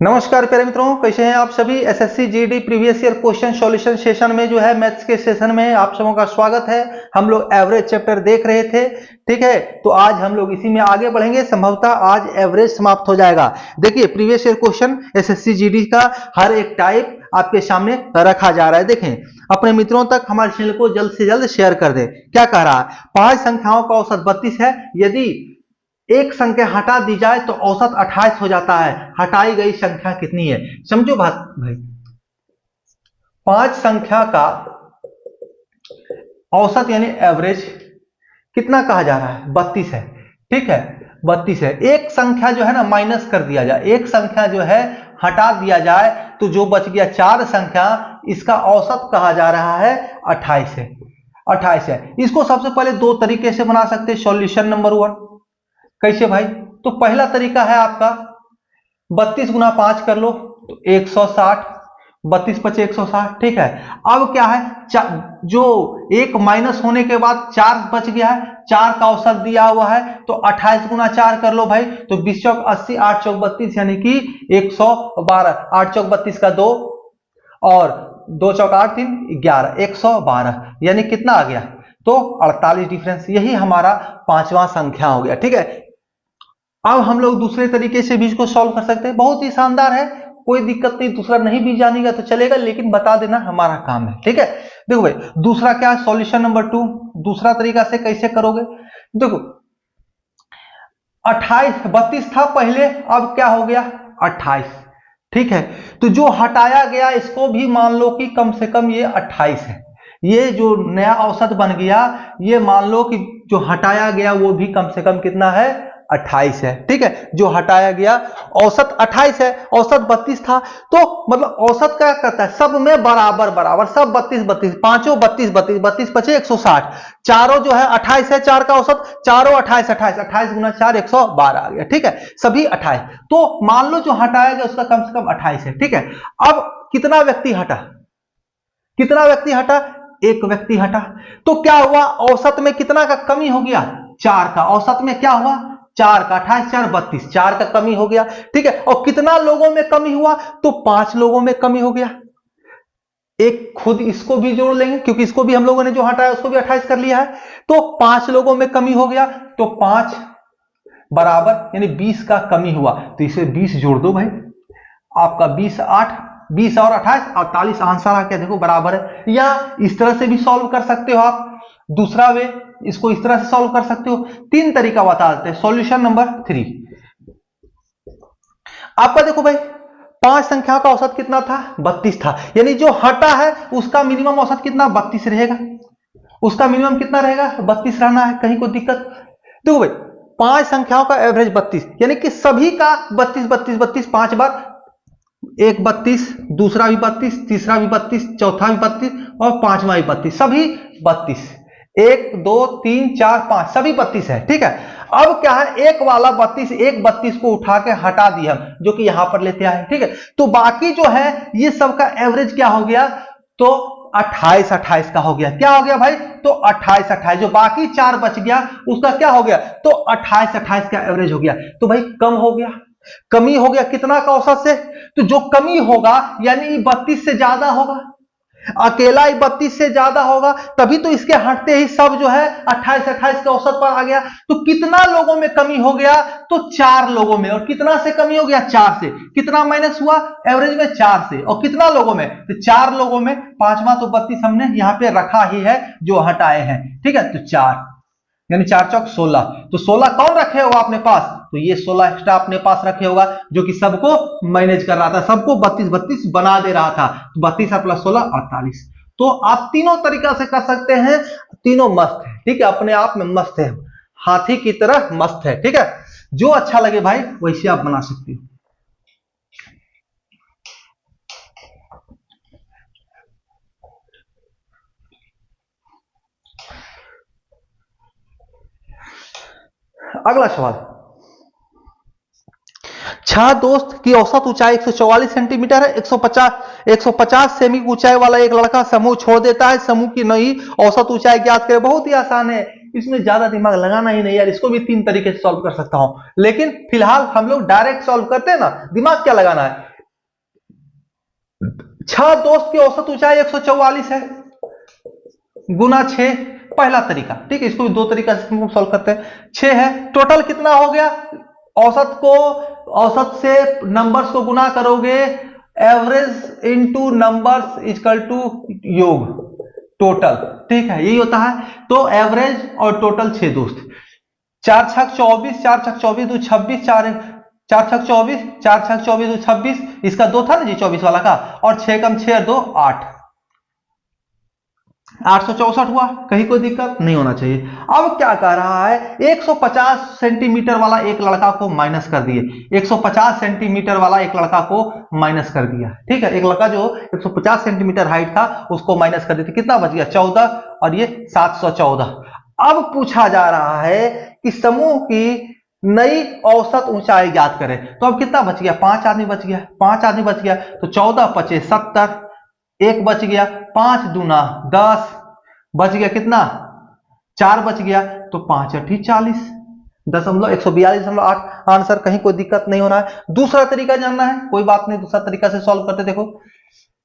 नमस्कार प्यारे मित्रों, कैसे हैं आप सभी। SSC GD previous year question solution session में जो है मैथ्स के सेशन में आप सबों का स्वागत है। हम लोग एवरेज चैप्टर देख रहे थे, ठीक है। तो आज हम लोग इसी में आगे बढ़ेंगे। संभवतः आज एवरेज समाप्त हो जाएगा। देखिए previous year question SSC GD का हर एक टाइप आपके सामने रखा जा रहा है। देखें, अपने मित्रों तक हमारे चैनल को जल्द से जल्द शेयर कर दे। क्या कह रहा है, 5 संख्याओं का औसत 32 है। यदि एक संख्या हटा दी जाए तो औसत 28 हो जाता है। हटाई गई संख्या कितनी है, समझो बात भाई। 5 संख्या का औसत यानी एवरेज कितना कहा जा रहा है, 32 है, ठीक है। 32 है। एक संख्या जो है ना माइनस कर दिया जाए, एक संख्या जो है हटा दिया जाए तो जो बच गया 4 संख्या, इसका औसत कहा जा रहा है 28 है। 28 है। इसको सबसे पहले दो तरीके से बना सकते हैं। सॉल्यूशन नंबर 1 कैसे भाई, तो पहला तरीका है आपका 32 गुना 5 कर लो तो 160, 32 पचे 160, ठीक है। अब क्या है, जो एक माइनस होने के बाद 4 बच गया है, 4 का औसत दिया हुआ है तो 28 गुना 4 कर लो भाई, तो 20 चौक 80, 8 चौक 32 यानी कि 112, 8 चौक 32 का 2 और 2 चौक 8 3 11, 112 यानी कितना आ गया, तो 48 डिफरेंस। यही हमारा 5वां संख्या हो गया, ठीक है। अब हम लोग दूसरे तरीके से भी इसको सॉल्व कर सकते हैं। बहुत ही शानदार है, कोई दिक्कत नहीं। दूसरा नहीं भी जानेगा तो चलेगा, लेकिन बता देना हमारा काम है, ठीक है। देखो भाई दूसरा क्या है, सॉल्यूशन नंबर 2। दूसरा तरीका से कैसे करोगे, देखो 28, 32 था पहले, अब क्या हो गया 28, ठीक है। तो जो हटाया गया इसको भी मान लो कि कम से कम ये 28 है। ये जो नया औसत बन गया, ये मान लो कि जो हटाया गया वो भी कम से कम कितना है, 28 है, ठीक है। जो हटाया गया औसत 28 है, औसत 32 था। तो मतलब औसत क्या करता है, सब में बराबर बराबर, सब 32 32, पांचों 32 32, 32 पचे 160, चारों जो है 28 है, 4 का औसत, चारों 28 28, 28 गुना 4 112 आ गया, ठीक है। सभी 28। तो मान लो जो हटाया गया उसका कम से कम 28 है, ठीक है। अब कितना व्यक्ति हटा, कितना व्यक्ति हटा, एक व्यक्ति हटा। तो क्या हुआ, औसत में कितना का कमी हो गया, 4 का। औसत में क्या हुआ, 4 का, 28 4 32, 4 का कमी हो गया, ठीक है। और कितना लोगों में कमी हुआ, तो 5 लोगों में कमी हो गया। एक खुद इसको भी जोड़ लेंगे क्योंकि इसको भी हम लोगों ने जो हटाया उसको भी 28 कर लिया है। तो 5 लोगों में कमी हो गया, तो 5 बराबर यानी 20 का कमी हुआ, तो इसे 20 जोड़ दो भाई। आपका 20 8, 20 और 28 48 आंसर आ गया, देखो बराबर है। या इस तरह से भी सॉल्व कर सकते हो आप। दूसरा वे, इसको इस तरह से सॉल्व कर सकते हो। 3 तरीका बता देते हैं। सॉल्यूशन नंबर 3 आपका देखो भाई, 5 संख्या का औसत कितना था, 32 था। यानी जो हटा है उसका मिनिमम औसत कितना, 32 रहेगा। उसका मिनिमम कितना रहेगा, 32 रहना है, कहीं कोई दिक्कत। देखो भाई 5 संख्याओं का एवरेज 32, यानी कि सभी का 32 32 32 5 बार, एक 32, दूसरा भी 32, तीसरा भी 32, चौथा भी 32 और पांचवा भी 32, सभी 32। 1 2 3 4 5 सभी 32 है, ठीक है। अब क्या है, एक वाला 32, एक 32 को उठा के हटा दिया हम, जो कि यहां पर लेते आए, ठीक है। तो बाकी जो है ये सबका एवरेज क्या हो गया, तो 28 28 का हो गया। क्या हो गया भाई, तो 28 28। जो बाकी 4 बच गया उसका क्या हो गया, तो 28 28 का एवरेज हो गया। तो भाई कम हो गया, कमी हो गया कितना का औसत से, तो जो कमी होगा यानी 32 से ज्यादा होगा। अकेला ही 32 से ज्यादा होगा, तभी तो इसके हटते ही सब जो है 28 28 के औसत पर आ गया। तो कितना लोगों में कमी हो गया, तो 4 लोगों में। और कितना से कमी हो गया, 4 से। कितना माइनस हुआ एवरेज में, 4 से। और कितना लोगों में, तो 4 लोगों में। पांचवा तो 32 हमने यहां पे रखा ही है जो हटाए हैं, ठीक है। तो 4 यानी 4 चौक 16। तो 16 कौन रखे होगा अपने पास, तो ये 16 एक्स्ट्रा अपने पास रखे होगा, जो कि सबको मैनेज कर रहा था, सबको 32 32 बना दे रहा था। तो 32 प्लस 16 48। तो आप तीनों तरीका से कर सकते हैं, तीनों मस्त है, ठीक है। अपने आप में मस्त है, हाथी की तरह मस्त है, ठीक है। जो अच्छा लगे भाई वैसे आप बना सकते हो। अगला सवाल, 6 दोस्त की औसत ऊंचाई 144 सेंटीमीटर है। 150 सेमी ऊंचाई वाला एक लड़का समूह छोड़ देता है। समूह की नई औसत ऊंचाई ज्ञात करें। बहुत ही आसान है, इसमें ज्यादा दिमाग लगाना ही नहीं यार। इसको भी 3 तरीके से सॉल्व कर सकता हूं, लेकिन फिलहाल हम लोग डायरेक्ट सॉल्व करते हैं ना, दिमाग क्या लगाना है। 6 दोस्त की औसत ऊंचाई 144 है, गुना 6, पहला तरीका। ठीक है, इसको भी दो तरीका से हम सॉल्व करते हैं। 6 है, टोटल कितना हो गया, औसत से नंबर्स को गुना करोगे, average into numbers equal to योग टोटल। ठीक है, यही होता है। तो एवरेज और टोटल 6 दोस्त, 4 छक 24, 4 छक 24 दो 26, 4 छक 24, 4 छक 24 दो 26, इसका 2 था ना जी 24 वाला का, और 6 कम 6 2 8, 864 हुआ। कहीं कोई दिक्कत नहीं होना चाहिए। अब क्या कह रहा है, 150 सेंटीमीटर वाला एक लड़का को माइनस कर दिए, 150 सेंटीमीटर वाला एक लड़का को माइनस कर दिया। ठीक है, एक लड़का जो 150 सेंटीमीटर हाइट था उसको माइनस कर दिया, कितना बच गया 14, और ये 714। अब पूछा जा रहा है कि समूह की नई औसत ऊंचाई ज्ञात करें। तो अब कितना बच गया, 5 आदमी बच गया, 5 आदमी बच गया, तो 14 5 70, एक बच गया, 5 दूना 10, बच गया कितना 4 बच गया, तो 5 8 40, 142.8 आंसर। कहीं कोई दिक्कत नहीं हो रहा है। दूसरा तरीका जानना है, कोई बात नहीं, दूसरा तरीका से सॉल्व करते। देखो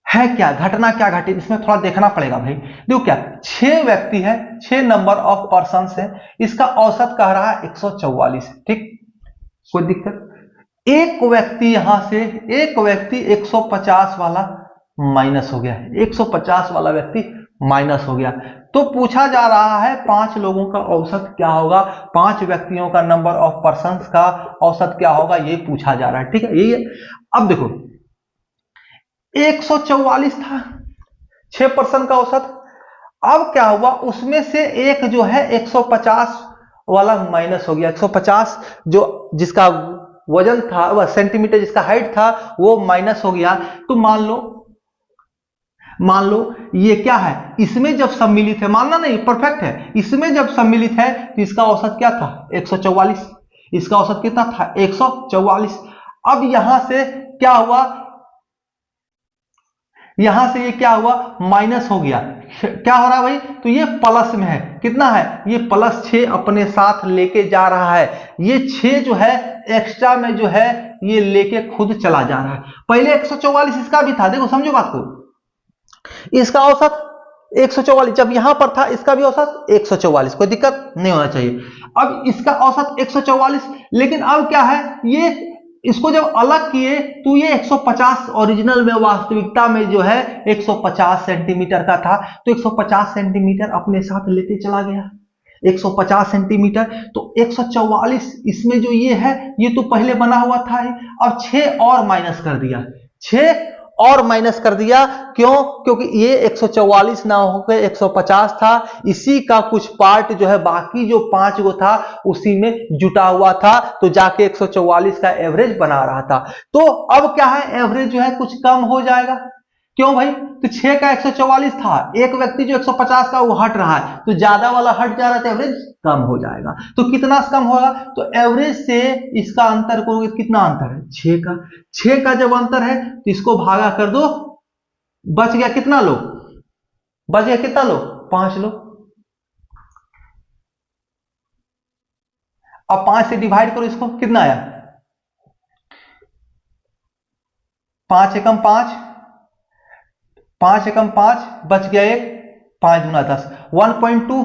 है क्या, घटना क्या घटी, इसमें थोड़ा देखना पड़ेगा भाई। देखो क्या, 6 व्यक्ति है, 6 नंबर ऑफ पर्सन है, इसका औसत कह रहा है 144। ठीक, कोई दिक्कत। एक व्यक्ति यहां से, एक व्यक्ति 150 वाला माइनस हो गया, 150 वाला व्यक्ति माइनस हो गया। तो पूछा जा रहा है 5 लोगों का औसत क्या होगा, 5 व्यक्तियों का नंबर ऑफ पर्संस का औसत क्या होगा, ये पूछा जा रहा है। ठीक है, यही है। अब देखो 144 था 6 पर्सन का औसत। अब क्या हुआ, उसमें से एक जो है 150 वाला माइनस हो गया, 150 जो जिसका वजन था, वह सेंटीमीटर जिसका हाइट था, वो माइनस हो गया। तो मान लो ये क्या है, इसमें जब सम्मिलित है, मानना नहीं परफेक्ट है, इसमें जब सम्मिलित है तो इसका औसत क्या था 144, इसका औसत कितना था 144। अब यहां से क्या हुआ, यहां से ये क्या हुआ माइनस हो गया, क्या हो रहा है भाई, तो ये प्लस में है, कितना है ये +6 अपने साथ लेके जा रहा है। ये 6 जो है एक्स्ट्रा में जो है ये लेके खुद चला जा रहा है। पहले 144 इसका भी था, देखो समझो बात को, इसका औसत 144 जब यहां पर था, इसका भी औसत 144, कोई दिक्कत नहीं होना चाहिए। अब इसका औसत 144, लेकिन अब क्या है, ये इसको जब अलग किए तो ये 150 ओरिजिनल में, वास्तविकता में जो है 150 सेंटीमीटर का था, तो 150 सेंटीमीटर अपने साथ लेते चला गया, 150 सेंटीमीटर। तो 144 इसमें जो ये है, ये तो पहले बना हुआ था, अब 6 और माइनस कर दिया, 6 और माइनस कर दिया, क्यों, क्योंकि ये 144 ना होकर 150 था, इसी का कुछ पार्ट जो है बाकी जो 5 गो था उसी में जुटा हुआ था, तो जाके 144 का एवरेज बना रहा था। तो अब क्या है, एवरेज जो है कुछ कम हो जाएगा, क्यों भाई, तो 6 का 144 था, एक व्यक्ति जो 150 का वो हट रहा है, तो ज्यादा वाला हट जा रहा है, तो एवरेज कम हो जाएगा। तो कितना कम होगा, तो एवरेज से इसका अंतर करोगे, कितना अंतर है 6 का, 6 का जब अंतर है तो इसको भागा कर दो, बच गया कितना लो, बच गया कितना लो 5 लो। अब 5 से डिवाइड करो इसको, कितना आया 5 एकम 5, 5 एकम 5, बच गया 1, 5 गुना 10, 1.2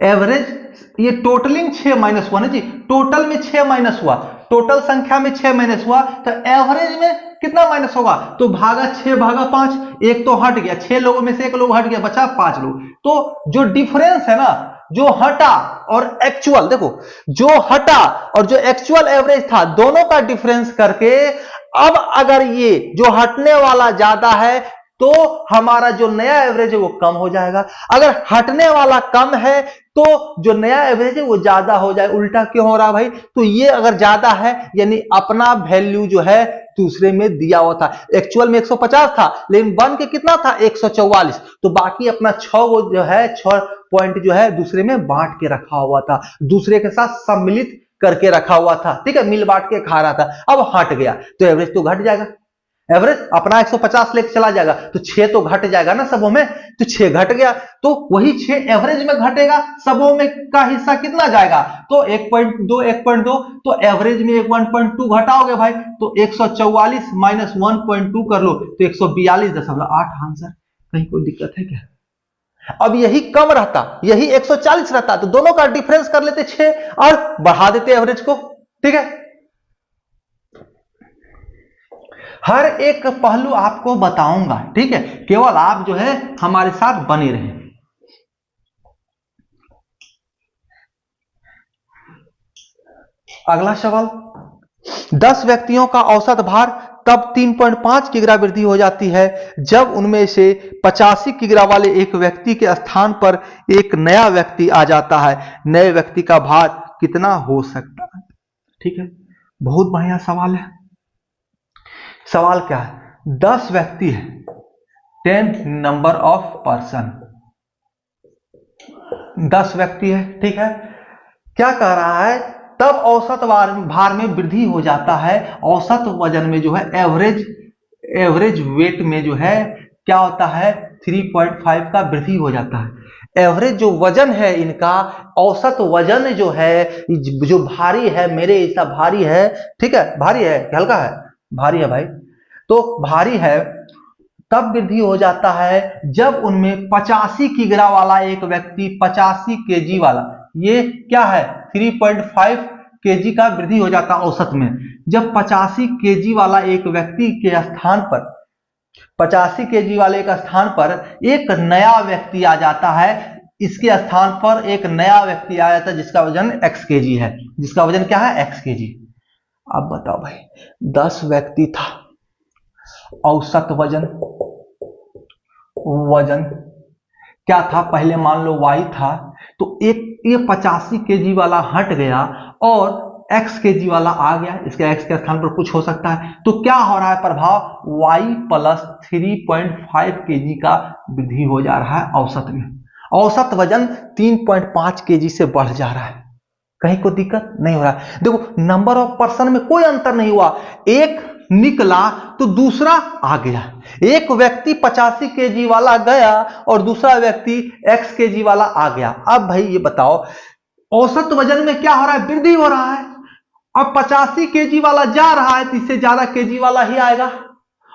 एवरेज। ये टोटलिंग 6 माइनस हुआ ना जी, टोटल में 6 माइनस हुआ, टोटल संख्या में 6 माइनस हुआ, तो एवरेज में कितना माइनस होगा, तो भागा 6 भागा 5, एक तो हट गया, 6 लोगों में से एक लोग हट गया, बचा 5 लोग। तो जो डिफरेंस है ना, जो हटा और एक्चुअल, देखो जो हटा और जो एक्चुअल एवरेज था, दोनों का डिफरेंस करके, अब अगर ये जो हटने वाला ज्यादा है तो हमारा जो नया एवरेज है वो कम हो जाएगा, अगर हटने वाला कम है तो जो नया एवरेज है वो ज्यादा हो जाए। उल्टा क्यों हो रहा भाई, तो ये अगर ज्यादा है यानी अपना वैल्यू जो है दूसरे में दिया हुआ था, एक्चुअल में 150 था, लेकिन बन के कितना था 144, तो बाकी अपना 6 वो जो है 6 पॉइंट जो है दूसरे में बांट के रखा हुआ था, दूसरे के साथ सम्मिलित करके रखा हुआ था। ठीक है, मिल बांट के खा रहा था, अब हट गया तो एवरेज तो घट जाएगा। एवरेज अपना 150 लेके चला जाएगा तो 6 तो घट जाएगा ना सबों में, तो 6 घट गया तो वही 6 एवरेज में घटेगा, सबों में का हिस्सा कितना जाएगा, तो 1.2 1.2, तो एवरेज में 1.2 घटाओगे भाई तो 144 माइनस 1.2 कर लो तो 142.8 आंसर। कहीं कोई दिक्कत है क्या? अब यही कम रहता, यही 140 रहता तो दोनों का डिफरेंस कर लेते 6 और बढ़ा देते एवरेज को। ठीक है, हर एक पहलू आपको बताऊंगा, ठीक है, केवल आप जो है हमारे साथ बने रहें। अगला सवाल, 10 व्यक्तियों का औसत भार तब 3.5 किग्रा वृद्धि हो जाती है जब उनमें से 85 किग्रा वाले एक व्यक्ति के स्थान पर एक नया व्यक्ति आ जाता है, नए व्यक्ति का भार कितना हो सकता है? ठीक है, बहुत बढ़िया सवाल है। सवाल क्या है, 10 व्यक्ति है, 10 नंबर ऑफ पर्सन, 10 व्यक्ति है, ठीक है, क्या कह रहा है, तब औसत भार में वृद्धि हो जाता है, औसत वजन में जो है एवरेज वेट में जो है क्या होता है 3.5 का वृद्धि हो जाता है। एवरेज जो वजन है इनका, औसत वजन जो है, जो भारी है, मेरे ऐसा भारी है, ठीक है, भारी है हल्का है, भारी है भाई, तो भारी है तब वृद्धि हो जाता है जब उनमें 85 किग्रा वाला एक व्यक्ति, 85 केजी वाला, ये क्या है 3.5 केजी का वृद्धि हो जाता औसत में। जब 85 केजी वाला एक व्यक्ति के स्थान पर, 85 केजी वाले के स्थान पर एक नया व्यक्ति आ जाता है, इसके स्थान पर एक नया व्यक्ति आ जाता है जिसका वजन x केजी है, जिसका वजन क्या है x केजी। अब बताओ भाई, 10 व्यक्ति था, औसत वजन क्या था, पहले मान लो y था, तो एक ये 85 केजी वाला हट गया और x केजी वाला आ गया, इसके x के स्थान पर कुछ हो सकता है, तो क्या हो रहा है प्रभाव, y प्लस 3.5 केजी का वृद्धि हो जा रहा है औसत में, औसत वजन 3.5 केजी से बढ़ जा रहा है, कहीं कोई दिक्कत नहीं हो रहा है। देखो नंबर ऑफ पर्सन में कोई अंतर नहीं हुआ, एक निकला तो दूसरा आ गया, एक व्यक्ति 85 केजी वाला गया और दूसरा व्यक्ति x केजी वाला आ गया। अब भाई ये बताओ औसत वजन में क्या हो रहा है, वृद्धि हो रहा है, अब 85 केजी वाला जा रहा है तो इससे ज्यादा केजी वाला ही आएगा।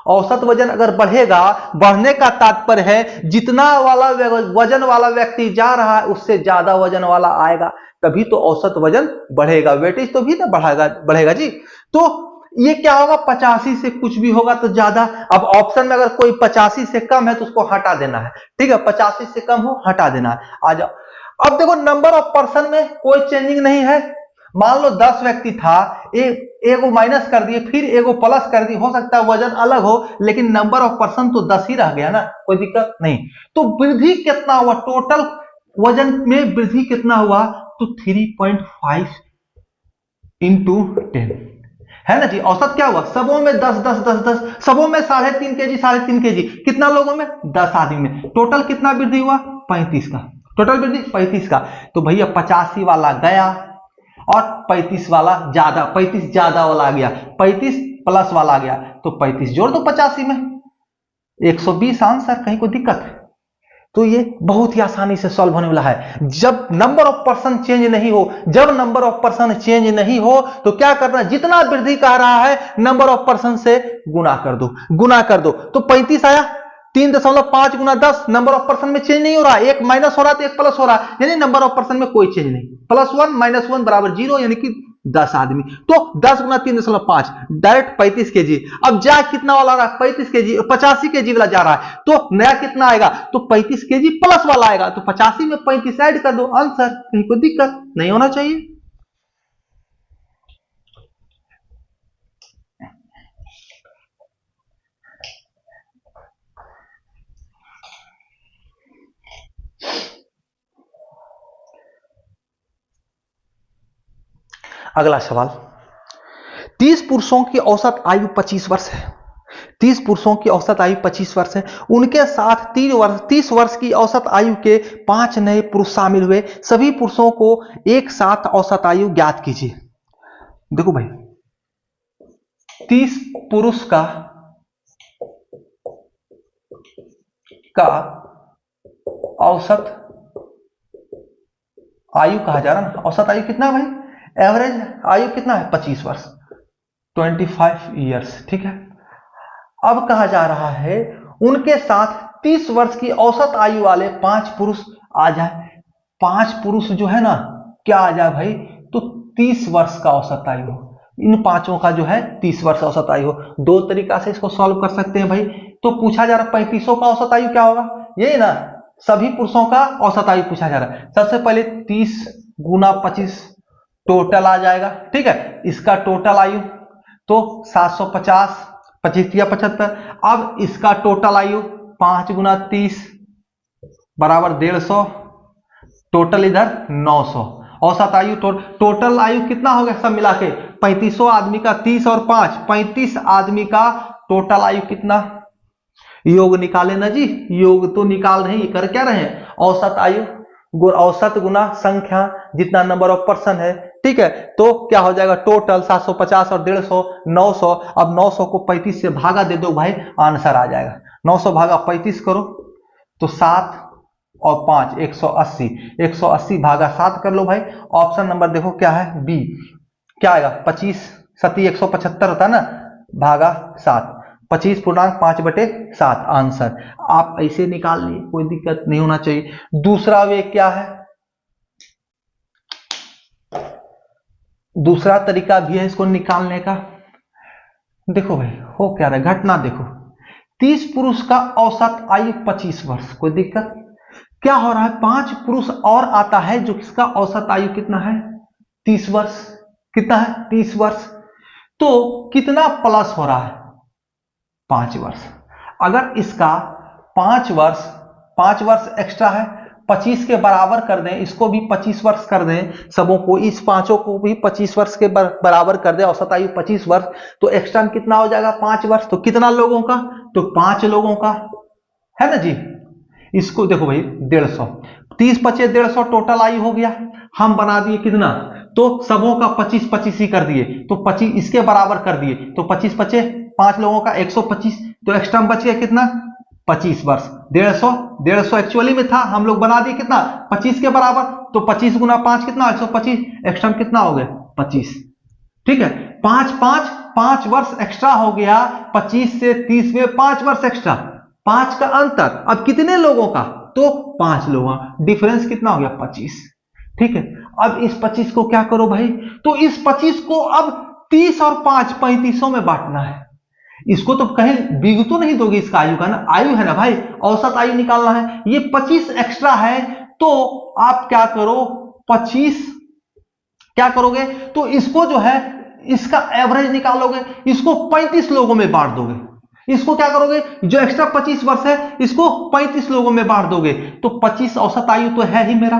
औसत वजन अगर बढ़ेगा, बढ़ने का तात्पर्य है जितना वाला वजन वाला व्यक्ति जा रहा है उससे ज्यादा वजन वाला आएगा, तभी तो औसत वजन बढ़ेगा, वेटेज तो भी ना बढ़ेगा जी। तो ये क्या होगा, 85 से कुछ भी होगा तो ज्यादा। अब ऑप्शन में अगर कोई 85 से कम है तो उसको हटा देना है, ठीक है, 85 से कम हो हटा देना है। आ जाओ, अब देखो नंबर ऑफ पर्सन में कोई चेंजिंग नहीं है, मान लो 10 व्यक्ति था, एगो माइनस कर दिए फिर एगो प्लस कर दिए, हो सकता है वजन अलग हो लेकिन नंबर ऑफ पर्सन तो 10 ही रह गया ना, कोई दिक्कत नहीं। तो वृद्धि कितना हुआ, टोटल वजन में वृद्धि कितना हुआ, तो 3.5 इंटू 10 है ना जी। औसत क्या हुआ, सबों में 10 10 10 10, सबों में 3.5 केजी 3.5 केजी, कितना लोगों में 10 आदमी में, टोटल कितना वृद्धि हुआ 35 का, टोटल वृद्धि 35 का। तो भैया 85 वाला गया और 35 वाला ज्यादा, 35 ज्यादा वाला आ गया, 35 प्लस वाला आ गया, तो 35 जोड़ दो 85 में, 120 आंसर, कहीं कोई दिक्कत है। तो ये बहुत ही आसानी से सॉल्व होने वाला है। जब नंबर ऑफ पर्सन चेंज नहीं हो, जब नंबर ऑफ पर्सन चेंज नहीं हो तो क्या करना, जितना वृद्धि कह रहा है नंबर ऑफ पर्सन से गुना कर दो, गुना कर दो, तो 35 आया, 3.5 गुना 10, नंबर ऑफ पर्सन में चेंज नहीं हो रहा, एक माइनस हो रहा है तो एक प्लस हो रहा है, यानी नंबर ऑफ पर्सन में कोई चेंज नहीं, +1 -1 बराबर 0, यानी कि 10 आदमी। तो 10 गुना 3.5 डायरेक्ट 35 केजी। अब जा कितना वाला रहा, 35 केजी, 85 केजी वाला जा रहा है, तो नया कितना आएगा, तो 35 केजी प्लस वाला आएगा, तो 85 में 35 ऐड कर दो, आंसर, कहीं कोई दिक्कत नहीं होना चाहिए। अगला सवाल, 30 पुरुषों की औसत आयु 25 वर्ष है, 30 पुरुषों की औसत आयु 25 वर्ष है, उनके साथ 30 वर्ष की औसत आयु के 5 नए पुरुष शामिल हुए, सभी पुरुषों को एक साथ औसत आयु ज्ञात कीजिए। देखो भाई 30 पुरुष का का औसत आयु कहा जा रहा है ना। औसत आयु कितना है भाई, एवरेज आयु कितना है 25 वर्ष, 25 ईयर्स। ठीक है, अब कहा जा रहा है उनके साथ 30 वर्ष की औसत आयु वाले 5 पुरुष आ जाए। 5 पुरुष जो है ना क्या आ जाए भाई, तो 30 वर्ष का औसत आयु हो, इन पांचों का जो है 30 वर्ष औसत आयु हो। दो तरीका से इसको सॉल्व कर सकते हैं भाई। तो पूछा जा रहा 3500 का औसत आयु क्या होगा, यही ना, सभी पुरुषों का औसत आयु पूछा जा रहा है। सबसे पहले 30 गुना 25 टोटल आ जाएगा। ठीक है, इसका टोटल आयु तो 750, 25 या 75। अब इसका टोटल आयु 5 गुना 30 बराबर 150, टोटल इधर 900। औसत आयु टोटल आयु कितना हो गया सब मिला के 3500 आदमी का, 30 और 5 35 आदमी का टोटल आयु कितना, योग निकाले ना जी, योग तो निकाल रहे हैं, कर क्या रहे हैं, औसत आयु औसत गुना संख्या जितना नंबर ऑफ पर्सन है। ठीक है, तो क्या हो जाएगा टोटल 750 और 150 900। अब 900 को 35 से भागा दे दो भाई, आंसर आ जाएगा। 900 भागा 35 करो तो 7 और 5 180, 180 भागा 7 कर लो भाई। ऑप्शन नंबर देखो क्या है, बी। क्या आएगा 25 सती 175 होता है ना, भागा 7, 25.5/7 आंसर। आप ऐसे निकाल लिए, कोई दिक्कत नहीं होना चाहिए। दूसरा वे क्या है, दूसरा तरीका भी है इसको निकालने का। देखो भाई हो क्या रहा है, घटना देखो, 30 पुरुष का औसत आयु 25 वर्ष, कोई दिक्कत। क्या हो रहा है, 5 पुरुष और आता है जो किसका औसत आयु कितना है 30 वर्ष, कितना है 30 वर्ष। तो कितना प्लस हो रहा है 5 वर्ष। अगर इसका 5 वर्ष एक्स्ट्रा है, 25 के बराबर कर दें, इसको भी 25 वर्ष कर दें, सबों को, इस पांचों को भी 25 वर्ष के बराबर कर दें, औसत आयु 25 वर्ष, तो एक्स्ट्रा कितना हो जाएगा 5 वर्ष। तो कितना लोगों का, तो 5 लोगों का है ना जी। इसको देखो भाई 150, 30 25 150 टोटल आयु हो गया। हम बना दिए कितना, तो सबों का 25-25 ही कर दिए, तो 25 इसके बराबर कर दिए, तो 25-25 5 लोगों का 125, तो एक्स्ट्रा बच गया कितना 25 वर्ष। 150 एक्चुअली में था, हम लोग बना दिए कितना 25 के बराबर, तो 25 गुना 5 कितना 125, एक्स्ट्रा कितना हो गया 25। ठीक है, 5 वर्ष एक्स्ट्रा हो गया, 25 से 30 में 5 वर्ष एक्स्ट्रा, 5 का अंतर। अब कितने लोगों का, तो 5 लोगों का, डिफरेंस कितना हो गया 25। ठीक है, अब इस 25 को क्या करो भाई, तो इस 25 को अब 30 और 5 3500 में बांटना है। इसको तो कहीं बिग तो नहीं दोगे, इसका आयु का ना, आयु है ना भाई, औसत आयु निकालना है। ये 25 एक्स्ट्रा है, तो आप क्या करो 25 क्या करोगे, तो इसको जो है इसका एवरेज निकालोगे, इसको 35 लोगों में बांट दोगे। इसको क्या करोगे, जो एक्स्ट्रा 25 वर्ष है इसको 35 लोगों में बांट दोगे, तो 25 औसत आयु तो है ही मेरा।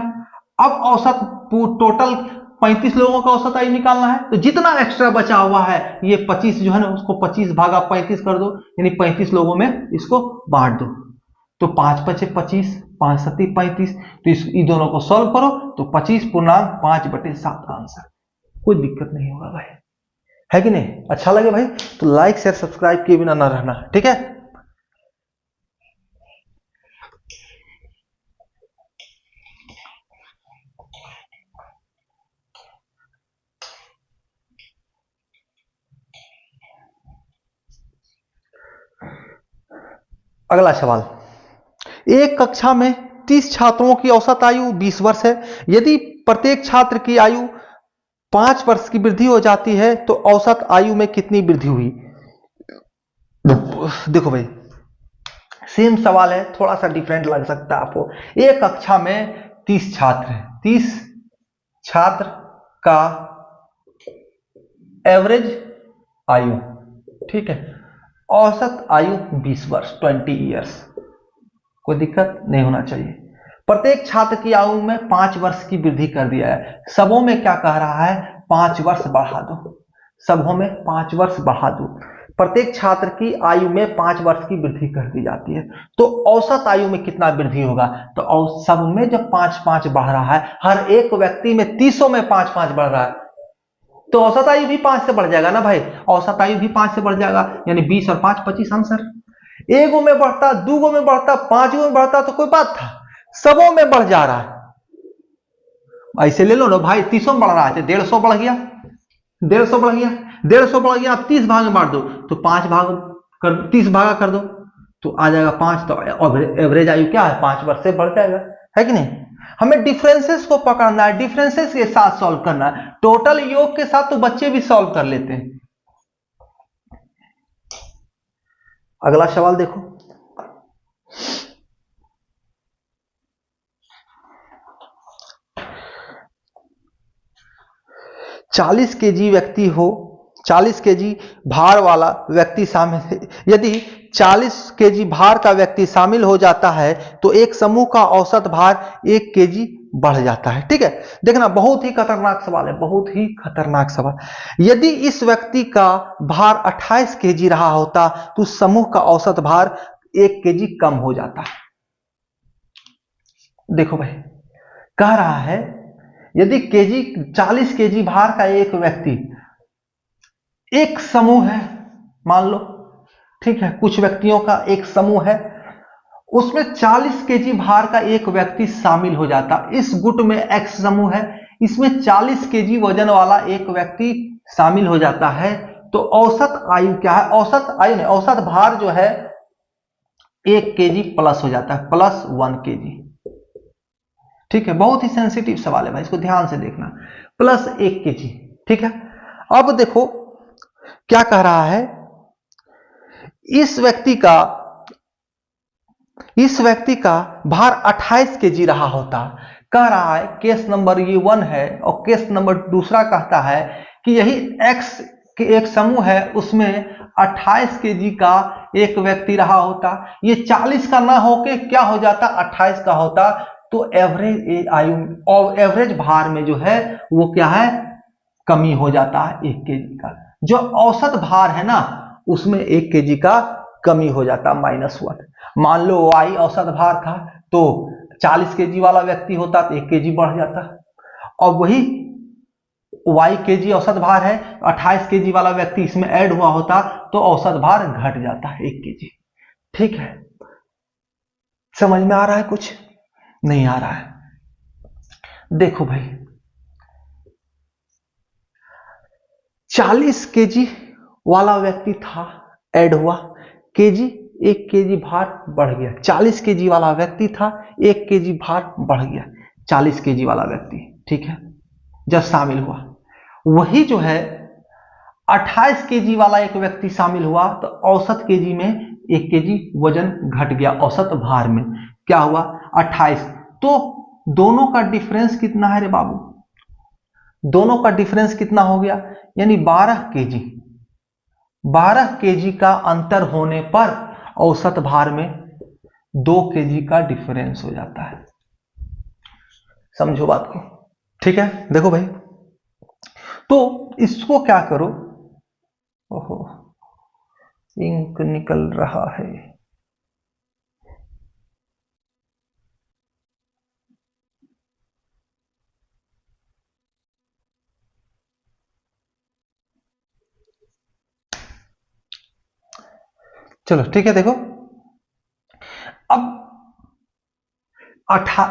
अब औसत टोटल 35 लोगों का औसत आयु निकालना है, तो जितना एक्स्ट्रा बचा हुआ है ये 25 जो है ना, उसको 25 भागा 35 कर दो, यानी 35 लोगों में इसको बांट दो। तो 5 5 25, 5 7 35, तो इन दोनों को सॉल्व करो तो 25.5/7 आंसर। कोई दिक्कत नहीं होगा भाई, है कि नहीं। अच्छा लगे भाई तो लाइक शेयर सब्सक्राइब किए बिना ना रहना, ठीक है। अगला सवाल, एक कक्षा में 30 छात्रों की औसत आयु 20 वर्ष है। यदि प्रत्येक छात्र की आयु 5 वर्ष की वृद्धि हो जाती है तो औसत आयु में कितनी वृद्धि हुई। देखो भाई सेम सवाल है, थोड़ा सा डिफरेंट लग सकता है आपको। एक कक्षा में 30 छात्र हैं, 30 छात्र का एवरेज आयु, ठीक है, औसत आयु 20 वर्ष 20 ईयर्स। कोई दिक्कत नहीं होना चाहिए। प्रत्येक छात्र की आयु में 5 वर्ष की वृद्धि कर दिया है। सबों में क्या कह रहा है 5 वर्ष बढ़ा दो, सबों में 5 वर्ष बढ़ा दो। प्रत्येक छात्र की आयु में 5 वर्ष की वृद्धि कर दी जाती है, तो औसत आयु में कितना वृद्धि होगा, तो सब में जब 5-5 बढ़ रहा है, हर एक व्यक्ति में 30 में 5-5 बढ़ रहा है, तो औसत आयु भी 5 से बढ़ जाएगा ना भाई, औसत आयु भी 5 से बढ़ जाएगा, यानी 20 और 5 25 आंसर। एक गो में बढ़ता, दो गो में बढ़ता, पांच गो में बढ़ता तो कोई बात था, सबों में बढ़ जा रहा है। ऐसे ले लो ना भाई, 30 में बढ़ रहा है, 150 बढ़ गया, 150 बढ़ गया, 150 बढ़ गया, आप 30 भाग में बांट दो तो 5 भाग कर, 30 भागा कर दो तो आ जाएगा 5, तो एवरेज आयु क्या है 5 वर्ष से बढ़ जाएगा, है कि नहीं। हमें डिफरेंसेस को पकड़ना है, डिफरेंसेस के साथ सॉल्व करना है। टोटल योग के साथ तो बच्चे भी सॉल्व कर लेते हैं। अगला सवाल देखो, चालीस केजी व्यक्ति हो, 40 केजी भार वाला व्यक्ति शामिल है। यदि 40 केजी भार का व्यक्ति शामिल हो जाता है तो एक समूह का औसत भार 1 केजी बढ़ जाता है। ठीक है, देखना बहुत ही खतरनाक सवाल है, बहुत ही खतरनाक सवाल। यदि इस व्यक्ति का भार 28 केजी रहा होता तो समूह का औसत भार 1 केजी कम हो जाता। देखो भाई, कह रहा है यदि 40 केजी भार का एक व्यक्ति, एक समूह है मान लो, ठीक है, कुछ व्यक्तियों का एक समूह है, उसमें 40 केजी भार का एक व्यक्ति शामिल हो जाता। इस गुट में एक्स समूह है, इसमें 40 केजी वजन वाला एक व्यक्ति शामिल हो जाता है, तो औसत आयु क्या है, औसत आयु नहीं, औसत भार जो है 1 केजी प्लस हो जाता है, प्लस 1 केजी। ठीक है, बहुत ही सेंसिटिव सवाल है भाई, इसको ध्यान से देखना, प्लस 1 केजी। ठीक है, अब देखो क्या कह रहा है, इस व्यक्ति का भार 28 केजी रहा होता। कह रहा है केस नंबर ये 1 है, और केस नंबर दूसरा कहता है कि यही एक्स के एक समूह है, उसमें 28 केजी का एक व्यक्ति रहा होता, ये 40 का ना होके क्या हो जाता 28 का होता, तो एवरेज आयु और एवरेज भार में जो है वो क्या है, कमी हो जाता है 1 केजी का। जो औसत भार है ना उसमें 1 केजी का कमी हो जाता, -1। मान लो वाई औसत भार था तो 40 केजी वाला व्यक्ति होता तो 1 केजी बढ़ जाता, और वही वाई केजी औसत भार है, 28 केजी वाला व्यक्ति इसमें ऐड हुआ होता तो औसत भार घट जाता है 1 केजी। ठीक है, समझ में आ रहा है, कुछ नहीं आ रहा है। देखो भाई, 40 केजी वाला व्यक्ति था, ऐड हुआ, केजी 1 केजी भार बढ़ गया, 40 केजी वाला व्यक्ति था, 1 केजी भार बढ़ गया, 40 केजी वाला व्यक्ति, ठीक है, जब शामिल हुआ। वही जो है 28 केजी वाला एक व्यक्ति शामिल हुआ तो औसत केजी में 1 केजी वजन घट गया, औसत भार में क्या हुआ 28। तो दोनों का डिफरेंस कितना है रे बाबू, दोनों का डिफरेंस कितना हो गया, यानी 12 केजी। 12 केजी का अंतर होने पर औसत भार में 2 केजी का डिफरेंस हो जाता है। समझो बात को, ठीक है। देखो भाई, तो इसको क्या करो, ओहो इंक निकल रहा है, चलो ठीक है। देखो अब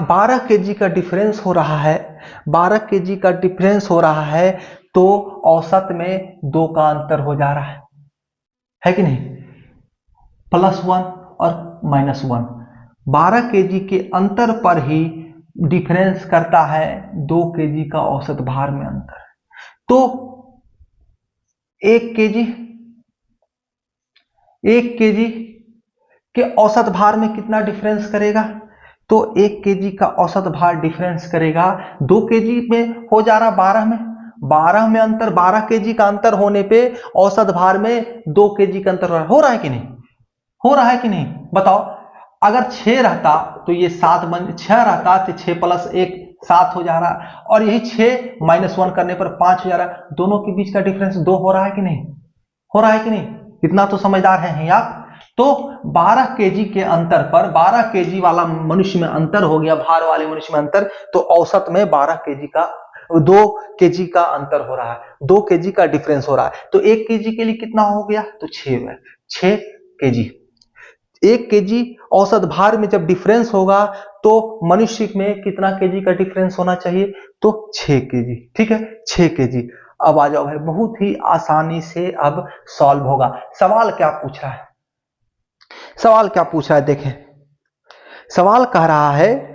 12 केजी का डिफरेंस हो रहा है, 12 केजी का डिफरेंस हो रहा है, तो औसत में 2 का अंतर हो जा रहा है कि नहीं, +1 और -1। 12 केजी के अंतर पर ही डिफरेंस करता है 2 केजी का औसत भार में अंतर। तो 1 केजी के औसत भार में कितना डिफरेंस करेगा, तो 1 केजी का औसत भार डिफरेंस करेगा 2 केजी में हो जा रहा, 12 में, 12 में अंतर, 12 केजी का अंतर होने पे औसत भार में 2 केजी का अंतर हो रहा है कि नहीं, हो रहा है कि नहीं बताओ। अगर 6 रहता तो ये 7 बन, 6 रहता तो 6 + 1 7 हो जा रहा, और यही 6 -1 करने पर 5 हो जा रहा, दोनों के बीच का डिफरेंस 2 हो रहा है कि नहीं, हो रहा है कि नहीं, इतना तो समझदार है आप। तो 12 केजी के अंतर पर 12 केजी वाला मनुष्य में अंतर हो गया, भार वाले मनुष्य में अंतर, तो औसत में 12 केजी का 2 केजी का अंतर हो रहा है, 2 केजी का डिफरेंस हो रहा है। तो 1 केजी के लिए कितना हो गया, तो 6 केजी। 1 केजी औसत भार में जब डिफरेंस होगा तो मनुष्य में कितना केजी का डिफरेंस होना चाहिए? तो 6 केजी। ठीक है, 6 केजी। अब आ जाओ भाई, बहुत ही आसानी से अब सॉल्व होगा। सवाल क्या पूछ रहा है? सवाल क्या पूछ रहा है देखें। सवाल कह रहा है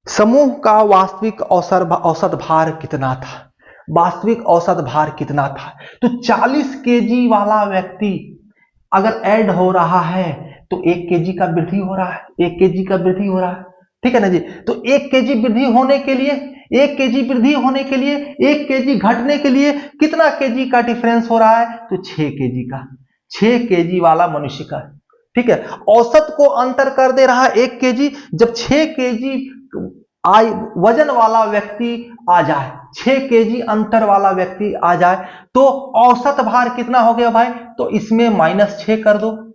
समूह का वास्तविक औसत भार कितना था? वास्तविक औसत भार कितना था? तो 40 केजी वाला व्यक्ति अगर ऐड हो रहा है तो 1 केजी का वृद्धि हो रहा है, 1 केजी का वृद्धि हो रहा है। ठीक है ना जी? तो 1 केजी वृद्धि होने के लिए, 1 केजी वृद्धि होने के लिए, 1 केजी घटने के लिए कितना केजी का डिफरेंस हो रहा है? तो 6 केजी का। 6 केजी वाला मनुष्य का। ठीक है, औसत को अंतर कर दे रहा है 1 केजी। जब 6 केजी वजन वाला व्यक्ति आ जाए, 6 केजी अंतर वाला व्यक्ति आ जाए तो औसत भार कितना हो गया भाई? तो इसमें -6 कर दो।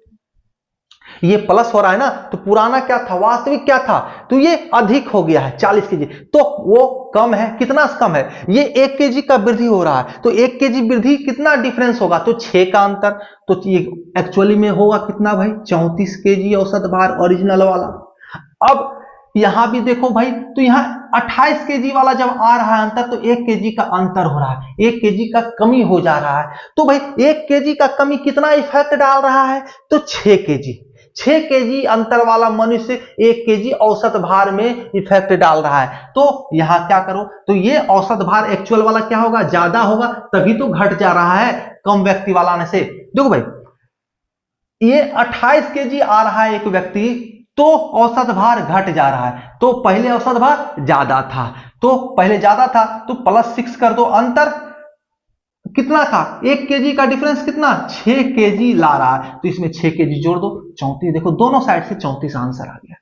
ये प्लस हो रहा है ना, तो पुराना क्या था? वास्तविक क्या था? तो ये अधिक हो गया है 40 केजी, तो वो कम है। कितना कम है? ये 1 केजी का वृद्धि हो रहा है, तो 1 केजी वृद्धि कितना डिफरेंस होगा? तो 6 का अंतर। तो ये एक्चुअली में होगा कितना भाई? 34 केजी औसत भार ओरिजिनल वाला। अब यहां भी देखो भाई, तो यहां 28 केजी वाला जब आ रहा है अंतर, तो 1 केजी का अंतर हो रहा है, 1 केजी का कमी हो जा रहा है। तो भाई 1 केजी का कमी कितना इफेक्ट डाल रहा है? तो 6 केजी। 6 केजी अंतर वाला मनुष्य 1 केजी औसत भार में इफेक्ट डाल रहा है। तो यहां क्या करो, तो ये औसत भार एक्चुअल वाला क्या होगा? ज्यादा होगा, तभी तो घट जा रहा है कम व्यक्ति वाला आने से। देखो भाई, ये 28 केजी आ रहा है एक व्यक्ति, तो औसत भार घट जा रहा है। तो पहले औसत भार ज्यादा था, तो पहले ज्यादा था तो +6 कर दो। अंतर कितना था? 1 केजी का डिफरेंस कितना? 6 केजी ला रहा है, तो इसमें 6 केजी जोड़ दो, 34। देखो दोनों साइड से 34 आंसर आ गया।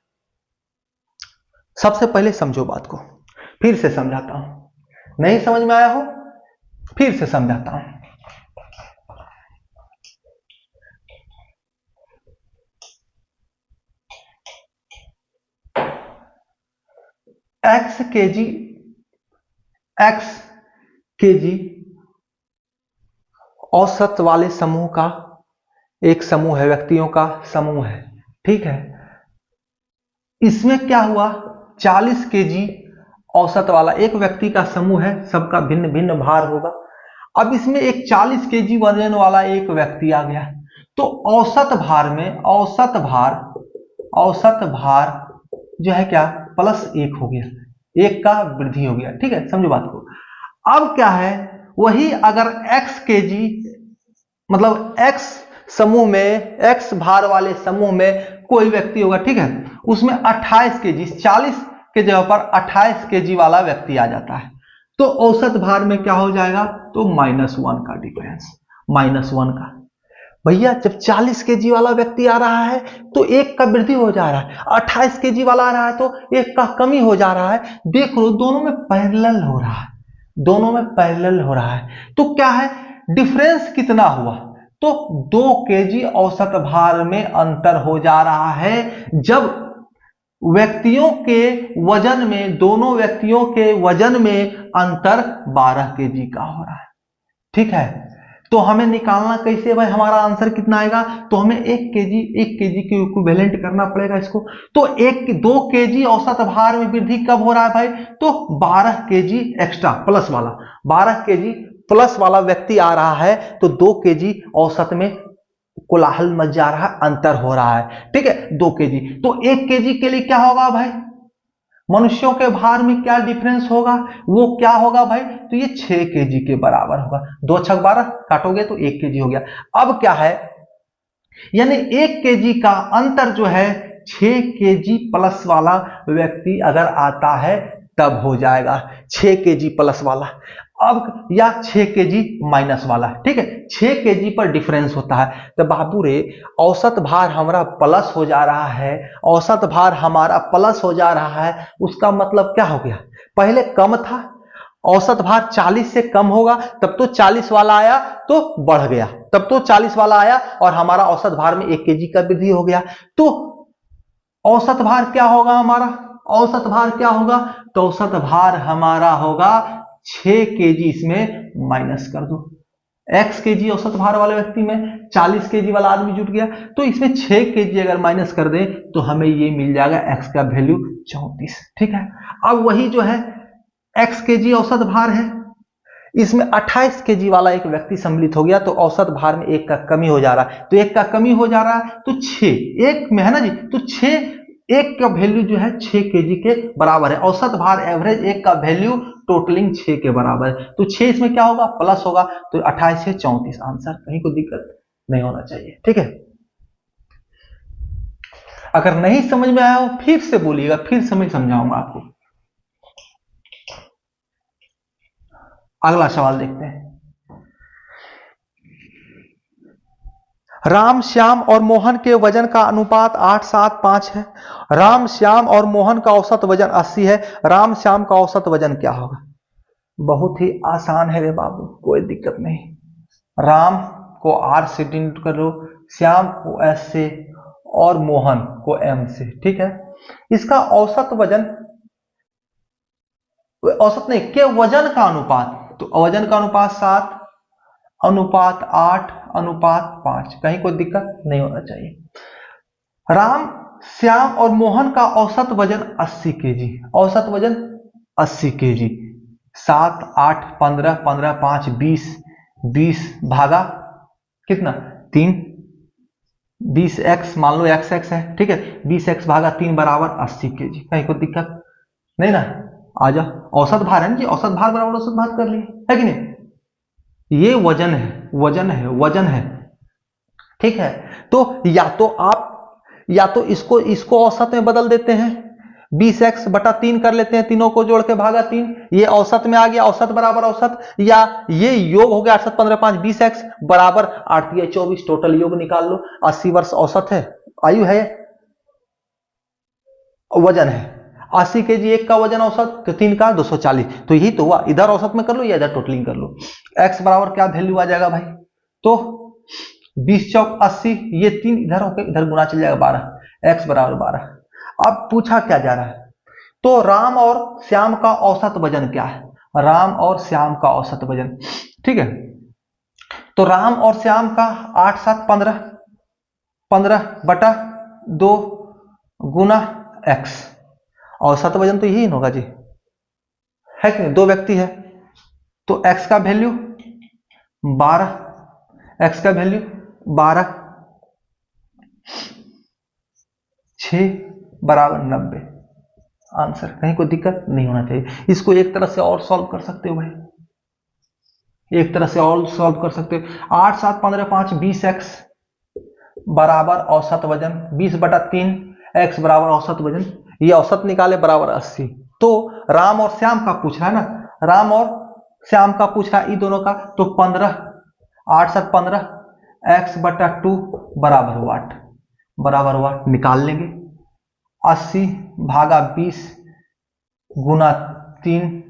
सबसे पहले समझो बात को, फिर से समझाता हूं। नहीं समझ में आया हो फिर से समझाता हूं। x केजी औसत वाले समूह का एक समूह है, व्यक्तियों का समूह है। ठीक है, इसमें क्या हुआ? 40 केजी औसत वाला एक व्यक्ति का समूह है, सबका भिन्न भिन्न भार होगा। अब इसमें एक 40 केजी वजन वाला एक व्यक्ति आ गया, तो औसत भार जो है क्या? +1 हो गया, 1 का वृद्धि हो गया। ठीक है, समझो बात को। अब क्या है, वही अगर x केजी मतलब x समूह में, x भार वाले समूह में कोई व्यक्ति होगा, ठीक है, उसमें 28 केजी, 40 के जगह पर 28 केजी वाला व्यक्ति आ जाता है, तो औसत भार में क्या हो जाएगा? तो -1 का डिफरेंस, -1 का। भैया जब 40 केजी वाला व्यक्ति आ रहा है तो 1 का वृद्धि हो जा रहा है, 28 केजी वाला आ रहा है तो 1 का कमी हो जा रहा है। देख लो दोनों में पैरेलल हो रहा है, दोनों में पैरेलल हो रहा है। तो क्या है, डिफरेंस कितना हुआ? तो 2 केजी औसत भार में अंतर हो जा रहा है, जब व्यक्तियों के वजन में, दोनों व्यक्तियों के वजन में अंतर 12 केजी का हो रहा है। ठीक है, तो हमें निकालना कैसे भाई? हमारा आंसर कितना आएगा? तो हमें 1 केजी के इक्विवेलेंट करना पड़ेगा इसको। तो 2 केजी औसत भार में वृद्धि कब हो रहा है भाई? तो 12 केजी एक्स्ट्रा प्लस वाला, 12 केजी प्लस वाला व्यक्ति आ रहा है, तो 2 केजी औसत में कोलाहल मच जा रहा है, अंतर हो रहा है। ठीक है, 2 केजी। तो 1 केजी के लिए क्या होगा भाई? मनुष्यों के भार में क्या डिफरेंस होगा? वो क्या होगा भाई? तो ये 6 केजी के बराबर होगा। 2 छक 12 काटोगे तो 1 केजी हो गया। अब क्या है, यानी 1 केजी का अंतर जो है 6 केजी प्लस वाला व्यक्ति अगर आता है तब हो जाएगा, 6 केजी प्लस वाला। अब या 6 केजी माइनस वाला। ठीक है, 6 केजी पर डिफरेंस होता है। तो बाबू रे, औसत भार हमारा प्लस हो जा रहा है, औसत भार हमारा प्लस हो जा रहा है, उसका मतलब क्या हो गया? पहले कम था, औसत भार 40 से कम होगा, तब तो 40 वाला आया तो बढ़ गया, तब तो 40 वाला आया और हमारा औसत भार में 1 केजी का वृद्धि हो गया। तो औसत भार क्या होगा हमारा? औसत भार क्या होगा? तो औसत भार हमारा होगा 6 केजी, इसमें माइनस कर दो, x kg औसत भार वाले व्यक्ति में 40 kg वाला आदमी जुट गया, तो इसमें 6 kg अगर माइनस कर दे तो हमें ये मिल जाएगा x का वैल्यू 34। ठीक है, अब वही जो है x kg औसत भार है, इसमें 28 kg वाला एक व्यक्ति सम्मिलित हो गया, तो औसत भार में एक का कमी हो जा रहा है, तो एक का कमी हो जा रहा है, तो 6 एक में है ना जी, तो 6 एक का वैल्यू जो है 6 kg के बराबर है। औसत भार एवरेज एक का वैल्यू टोटलिंग 6 के बराबर है, तो 6 इसमें क्या होगा प्लस होगा, तो 28 से 34 आंसर, कहीं को दिक्कत नहीं होना चाहिए। ठीक है, अगर नहीं समझ में आया हो फिर से बोलिएगा, फिर से मैं समझाऊंगा आपको। अगला सवाल देखते हैं। राम, श्याम और मोहन के वजन का अनुपात 8-7-5 है। राम, श्याम और मोहन का औसत वजन 80 है। राम, श्याम का औसत वजन क्या होगा? बहुत ही आसान है रे बाबू, कोई दिक्कत नहीं। राम को R से डिनोट कर लो, श्याम को S से और मोहन को M से। ठीक है, इसका औसत वजन, औसत नहीं के वजन का अनुपात, तो वजन का अनुपात 7:8:5, कहीं कोई दिक्कत नहीं होना चाहिए। राम, श्याम और मोहन का औसत वजन 80 kg, औसत वजन 80 kg, 7, 8, 15, 15, 5, 20, 20 भागा कितना 3, 20x मान लो x है। ठीक है, 20x भागा 3 बराबर 80 kg, कहीं कोई दिक्कत नहीं ना। आ जाओ, औसत भार है ना जी, औसत भार बराबर औसत भार कर लिए, है कि नहीं। ये वजन है, वजन है। ठीक है, तो या तो इसको औसत में बदल देते हैं, 20x/3 कर लेते हैं, तीनों को जोड़ के भागा 3, ये औसत में आ गया, औसत बराबर औसत, या ये योग हो गया 8, 7, 15, 5, 20x बराबर 8, 24, टोटल योग निकाल लो। 80 वर्ष औसत है, आयु है, वजन है 80 kg, एक का वजन औसत, तो 3 का 240, तो यही तो हुआ। इधर औसत में कर लो या इधर टोटलिंग कर लो। x बराबर क्या वैल्यू आ जाएगा भाई, तो 20 चौक 80, ये 3 इधर होकर इधर गुना चल जाएगा 12, x बराबर 12। अब पूछा क्या जा रहा है, तो राम और श्याम का औसत वजन क्या है, राम और श्याम का औसत वजन। ठीक है, तो राम और श्याम का 8, 7, 15, 15/2 गुना x, औसत वजन तो यही होगा जी, है कि नहीं, 2 व्यक्ति है, तो x का वैल्यू 12, x का वैल्यू 12, 6 बराबर 90 आंसर, कहीं कोई दिक्कत नहीं होना चाहिए। इसको एक तरह से और सॉल्व कर सकते हो भाई, एक तरह से और सॉल्व कर सकते हो। 8, 7, 15, 5, 20x बराबर औसत वजन, 20/3 x बराबर औसत वजन, ये औसत निकाले बराबर 80। तो राम और श्याम का पूछ रहा है ना, राम और श्याम का पूछ रहा है इन दोनों का, तो 15, 8, 7, 15 x/2 बराबर वाट निकाल लेंगे। 80 भागा 20 गुना 3,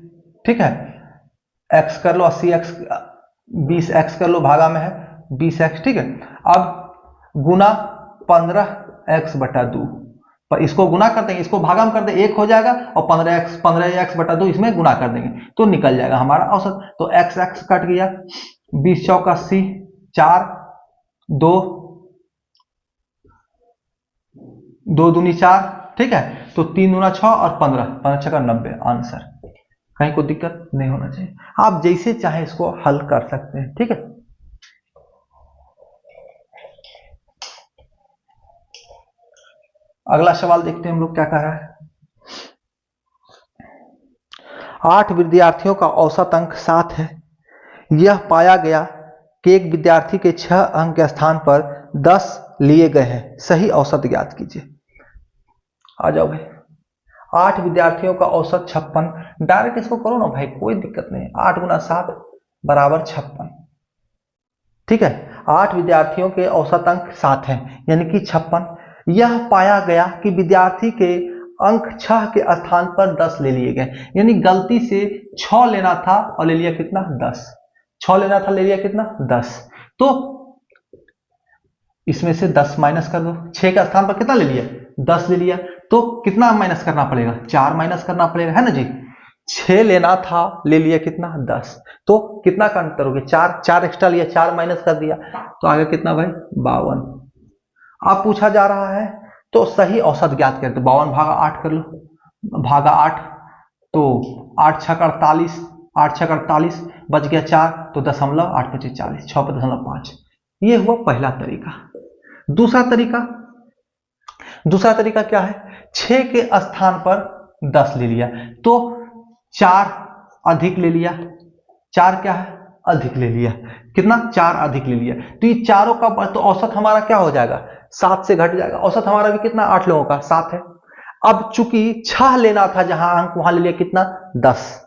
ठीक है, x कर लो, 80x 20x कर लो, भागा में है 20x। ठीक है, अब गुना 15x/2, पर इसको गुना कर देंगे, इसको भागा में कर देंगे, 1 हो जाएगा, और 15x/2 इसमें गुना कर देंगे तो निकल जाएगा हमारा औसत। तो x कट गया, 20 चौक 80, 4, 2 दूनी 4, ठीक है, तो 3 दूना 6 और 15, 15 6 90 आंसर, कहीं कोई दिक्कत नहीं होना चाहिए। आप जैसे चाहे इसको हल कर सकते हैं। ठीक है, अगला सवाल देखते हैं हम लोग क्या कह रहा है। 8 विद्यार्थियों का औसत अंक 7 है। यह पाया गया कि एक विद्यार्थी के 6 अंक के स्थान पर 10 लिए गए हैं, सही औसत ज्ञात कीजिए। आ जाओ भाई, 8 विद्यार्थियों का औसत 56, डायरेक्ट इसको करो ना भाई, कोई दिक्कत नहीं। 8 गुना 7 बराबर 56। ठीक है, 8 विद्यार्थियों के औसत अंक 7 हैं, यानी कि 56। यह पाया गया कि विद्यार्थी के अंक 6 के स्थान पर 10 ले लिए गए, यानी गलती से 6 लेना था और ले लिया कितना 10, 6 लेना था ले लिया कितना 10, तो इसमें से 10 माइनस कर दो। 6 के स्थान पर कितना ले लिया 10 ले लिया, तो कितना माइनस करना पड़ेगा 4 माइनस करना पड़ेगा, है ना जी। 6 लेना था, ले लिया कितना 10, तो कितना का अंतर हो गया 4, 4 एक्स्ट्रा लिया, 4 माइनस कर दिया, तो आगे कितना भाई 52। अब पूछा जा रहा है तो सही औसत ज्ञात करें, तो 52 भागा 8 कर लो, भागा 8, तो 8 छक 48, 8 छक 48, बच गया 4, तो 0.825 6.5। ये हुआ पहला तरीका। दूसरा तरीका क्या है, 6 के स्थान पर 10 ले लिया, तो 4 अधिक ले लिया, 4 क्या है अधिक ले लिया, कितना 4 अधिक ले लिया, तो ये चारों का तो औसत हमारा क्या हो जाएगा 7 से घट जाएगा। औसत हमारा भी कितना 8 लोगों का 7 है। अब चूंकि 6 लेना था जहां अंक, वहां ले लिया कितना 10,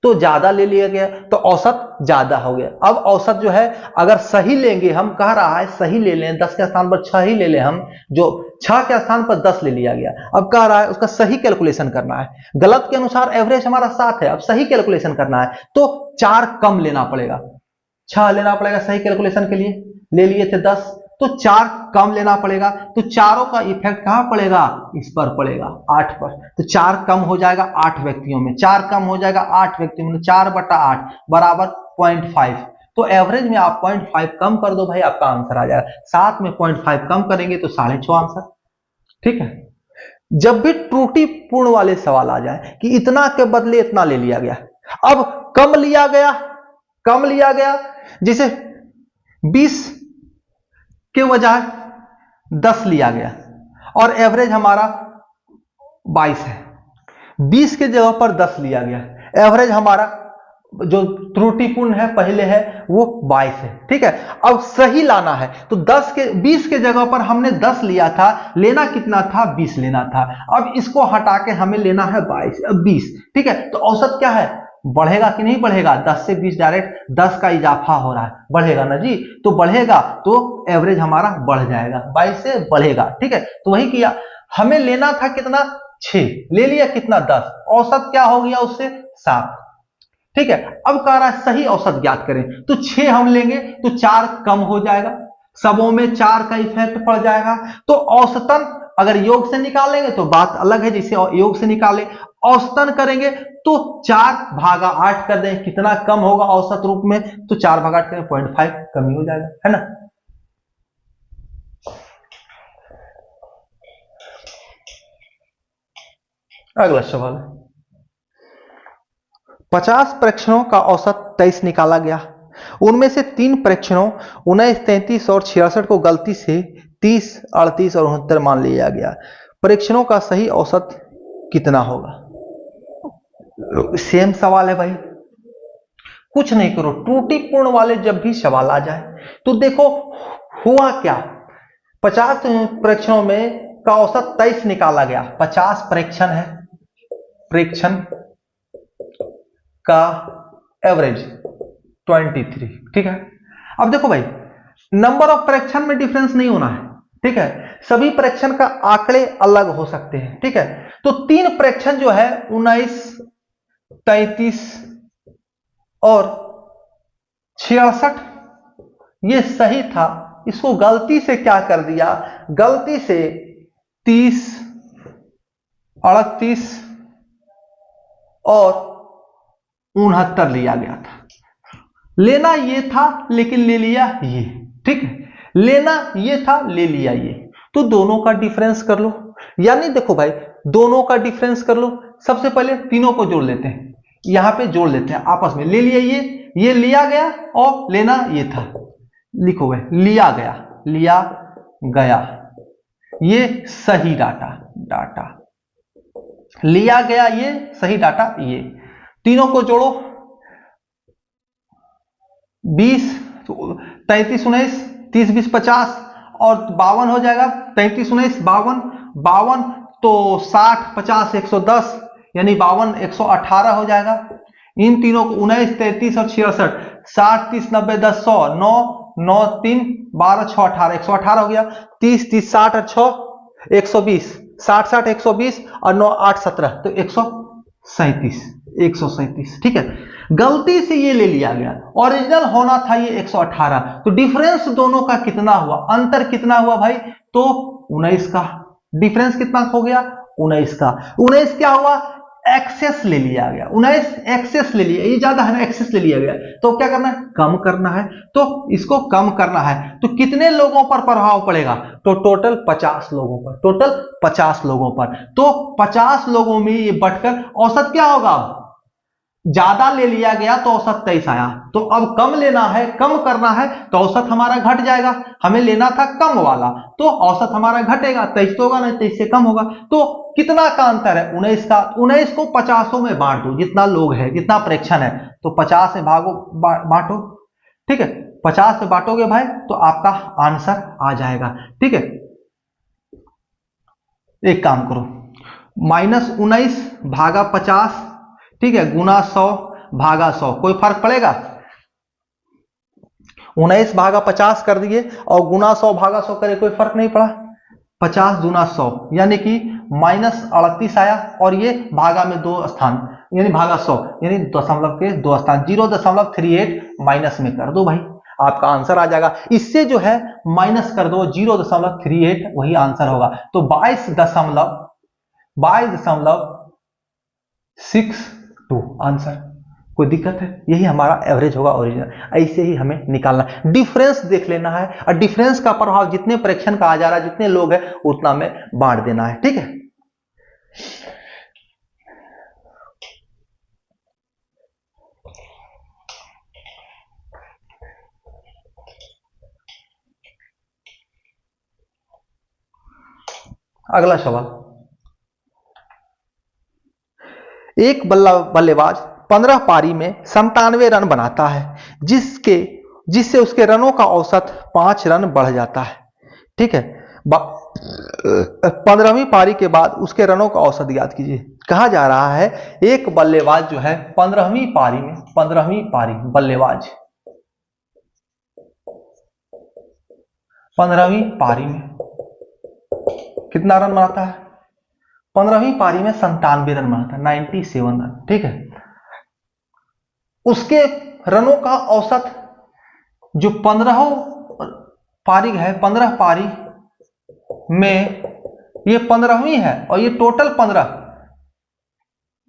तो ज्यादा ले लिया गया, तो औसत ज्यादा हो गया। अब औसत जो है अगर सही लेंगे, हम कह रहा है सही ले लें, 10 के स्थान पर 6 ही ले लें हम, जो 6 के स्थान पर 10 ले लिया गया, अब कह रहा है उसका सही कैलकुलेशन करना है। गलत के अनुसार एवरेज हमारा 7 है, अब सही कैलकुलेशन करना है तो 4 कम लेना पड़ेगा, 6 लेना पड़ेगा सही कैलकुलेशन के लिए, ले लिए थे 10, तो 4 कम लेना पड़ेगा, तो चारों का इफेक्ट कहां पड़ेगा, इस पर पड़ेगा 8 पर, तो 4 कम हो जाएगा 8 व्यक्तियों में, 4 कम हो जाएगा 8 व्यक्तियों में, 4/8 बराबर 0.5, तो एवरेज में आप 0.5 कम कर दो भाई, आपका आंसर आ जाएगा। 7 में 0.5 कम करेंगे तो 6.5 आंसर। ठीक है, जब भी त्रुटिपूर्ण वाले सवाल आ जाए कि इतना के बदले इतना ले लिया गया, अब कम लिया गया, जिसे 20 के बजाय 10 लिया गया और एवरेज हमारा 22 है, 20 के जगह पर 10 लिया गया, एवरेज हमारा जो त्रुटिपूर्ण है पहले है वो 22 है। ठीक है, अब सही लाना है तो 20 के जगह पर हमने 10 लिया था, लेना कितना था 20 लेना था, अब इसको हटा के हमें लेना है 20। ठीक है, तो औसत क्या है, बढ़ेगा कि नहीं बढ़ेगा, 10 से 20 डायरेक्ट 10 का इजाफा हो रहा है, बढ़ेगा ना जी, तो बढ़ेगा तो एवरेज हमारा बढ़ जाएगा, 22 से बढ़ेगा। ठीक है, तो वही किया, हमें लेना था कितना 6, ले लिया कितना 10, औसत क्या हो गया उससे 7। ठीक है, अब कह रहा है सही औसत ज्ञात करें, तो 6 हम लेंगे तो 4 कम हो जाएगा, सबों में 4 का इफेक्ट पड़ जाएगा, तो औसतन अगर योग से निकालेंगे तो बात अलग है, जिसे योग से निकाले, औसतन करेंगे तो 4/8 कर दें, कितना कम होगा औसत रूप में, तो 4/8 करें 0.5 कमी हो जाएगा, है ना। अगला सवाल, 50 परीक्षणों का औसत 23 निकाला गया, उनमें से 3 परीक्षणों 19, 33 और 66 को गलती से 30, 38 और 69 मान लिया गया, परीक्षणों का सही औसत कितना होगा। सेम सवाल है भाई, कुछ नहीं करो, त्रुटिपूर्ण वाले जब भी सवाल आ जाए तो देखो हुआ क्या, 50 परीक्षणों में का औसत 23 निकाला गया, 50 परीक्षण है, परीक्षण का एवरेज 23। ठीक है, अब देखो भाई नंबर ऑफ परीक्षण में डिफरेंस नहीं होना है, ठीक है, सभी परीक्षण का आंकड़े अलग हो सकते हैं। ठीक है, तो 3 परीक्षण जो है 19, 33 और 66 ये सही था, इसको गलती से क्या कर दिया, गलती से 30, 38 और 69 लिया गया था, लेना ये था लेकिन ले लिया ये। ठीक है, लेना ये था ले लिया ये, तो दोनों का डिफरेंस कर लो, यानी देखो भाई दोनों का डिफरेंस कर लो, सबसे पहले तीनों को जोड़ लेते हैं, यहां पे जोड़ लेते हैं आपस में, ले लिया ये लिया गया और लेना ये था, लिखो भाई लिया गया ये सही डाटा लिया गया, ये सही डाटा, ये तीनों को जोड़ो, 20, 33, 19, 30, 20, 50 और 52 हो जाएगा, 33, 19, 52 तो 60, 50, 110 यानी 52, 118 हो जाएगा। इन तीनों को 19, 33 और 66, 60, 30, 90, 10, 100, 9, 9, 3, 12, 6, 18, 118 हो गया, 30, 30, 60 और 6, 120, 60, 60, 120 और 9, 8, 17 तो 137। ठीक है, गलती से ये ले लिया गया, ओरिजिनल होना था ये 118, तो डिफरेंस दोनों का कितना हुआ, अंतर कितना हुआ भाई, तो 19 का, डिफरेंस कितना हो गया 19 का। 19 क्या हुआ, एक्सेस ले लिया गया, 19 एक्सेस ले लिया, ये ज्यादा है ना, एक्सेस ले लिया गया, तो क्या करना है, कम करना है। तो इसको कम करना है तो कितने लोगों पर प्रभाव पड़ेगा, तो टोटल 50 लोगों पर, टोटल 50 लोगों पर। तो 50 लोगों में ये बटकर औसत क्या होगा, ज्यादा ले लिया गया तो औसत 23 आया। तो अब कम लेना है, कम करना है, तो औसत हमारा घट जाएगा, हमें लेना था कम वाला, तो औसत हमारा घटेगा, 23 तो होगा नहीं, 23 से कम होगा। तो कितना का अंतर है, 19 का। 19 को 50 में बांट दो, जितना लोग है, जितना प्रेक्षण है, तो 50 से भागो, बांटो, ठीक है, 50 से बांटोगे भाई तो आपका आंसर आ जाएगा, ठीक है। एक काम करो, -19 भागा 50, ठीक है, गुना 100 भागा 100, कोई फर्क पड़ेगा, 19 भागा 50 कर दिए और गुना 100 भागा 100 करे, कोई फर्क नहीं पड़ा। 50 दूना 100 यानी कि -38 आया, और ये भागा में 2 स्थान, यानी भागा 100 यानी दशमलव के 2 स्थान, 0.38 माइनस में कर दो भाई, आपका आंसर आ जाएगा। इससे जो है माइनस कर दो 0.38, वही आंसर होगा। तो 22.62 आंसर। कोई दिक्कत है, यही हमारा एवरेज होगा ओरिजिनल। ऐसे ही हमें निकालना है, डिफरेंस देख लेना है, और डिफरेंस का प्रभाव जितने प्रेक्षण का आ जा रहा है, जितने लोग हैं उतना में बांट देना है, ठीक है। अगला सवाल, एक बल्लेबाज 15 पारी में 97 रन बनाता है, जिससे उसके रनों का औसत 5 रन बढ़ जाता है, ठीक है। 15वीं पारी के बाद उसके रनों का औसत ज्ञात कीजिए। कहा जा रहा है एक बल्लेबाज जो है 15वीं पारी में, 15वीं पारी बल्लेबाज 15वीं पारी में कितना रन बनाता है, 15वीं पारी में 97 रन बनाता है, 97 रन, ठीक है। उसके रनों का औसत जो 15 पारी है, 15 पारी में ये 15वीं है, और ये टोटल 15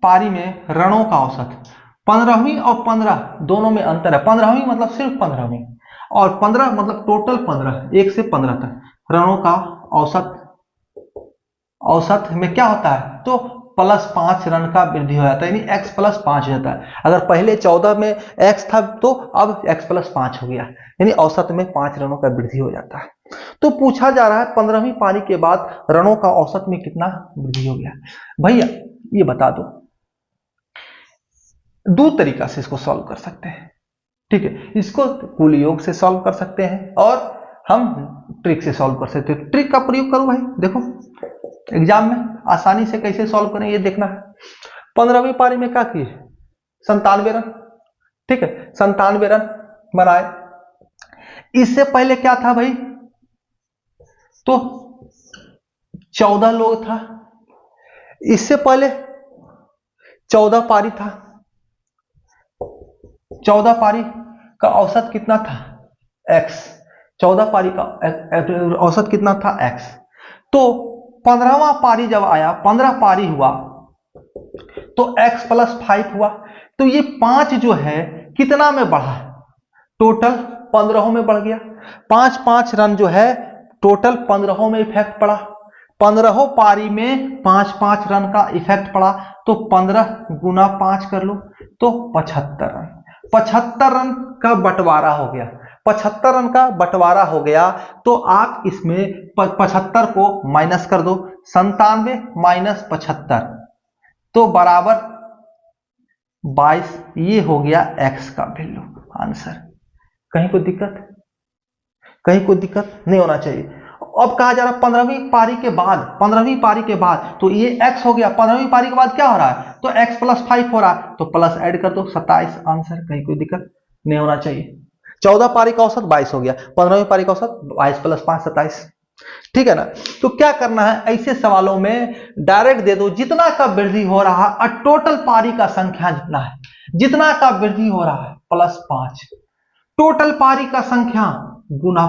पारी में रनों का औसत, 15वीं और 15 दोनों में अंतर है। 15वीं मतलब सिर्फ 15वीं, और 15 मतलब टोटल 15, 1 से 15 तक रनों का औसत, औसत में क्या होता है, तो +5 रन का वृद्धि हो जाता है, यानी x +5 हो जाता है। अगर पहले 14 में x था तो अब x +5 हो गया, यानी औसत में 5 रनों का वृद्धि हो जाता है। तो पूछा जा रहा है 15वीं पारी के बाद रनों का औसत में कितना वृद्धि हो गया। भैया ये बता दो, 2 तरीका से इसको सॉल्व कर सकते हैं, ठीक है। इसको कुल योग से सॉल्व कर सकते हैं, और हम ट्रिक से सॉल्व कर सकते हैं। ट्रिक का प्रयोग करो भाई, देखो एग्जाम में आसानी से कैसे सॉल्व करें ये देखना है। 15वीं पारी में क्या किए, 97 रन, ठीक है, 97 रन बनाए। इससे पहले क्या था भाई, तो 14 लोग था, इससे पहले 14 पारी था, 14 पारी का औसत कितना था, x, 14 पारी का औसत कितना था, x। तो 15वां पारी जब आया, 15 पारी हुआ तो x +5 हुआ, तो ये 5 जो है कितना में बढ़ा, टोटल 15 में बढ़ गया। 5 रन जो है टोटल 15 में इफेक्ट पड़ा, 15 पारी में 5 रन का इफेक्ट पड़ा, तो 15 गुना 5 कर लो तो 75 रन, 75 रन का बंटवारा हो गया, 75 रन का बंटवारा हो गया। तो आप इसमें 75 को माइनस कर दो, 97 माइनस 75 तो बराबर 22, ये हो गया x का वैल्यू, आंसर। कहीं कोई दिक्कत, कहीं कोई दिक्कत नहीं होना चाहिए। अब कहा जा रहा है 15वीं पारी के बाद, 15वीं पारी के बाद तो ये x हो गया, 15वीं पारी के बाद क्या हो रहा है, तो x +5 हो रहा है, तो प्लस ऐड कर दो, 27 आंसर। कहीं कोई दिक्कत नहीं होना चाहिए। 14 पारी का औसत 22 हो गया, 15वीं पारी का औसत 22 + 5 27, ठीक है ना। तो क्या करना है, ऐसे सवालों में डायरेक्ट दे दो जितना का वृद्धि हो रहा है, और टोटल पारी का संख्या जितना है, जितना का वृद्धि हो रहा है +5, टोटल पारी का संख्या गुना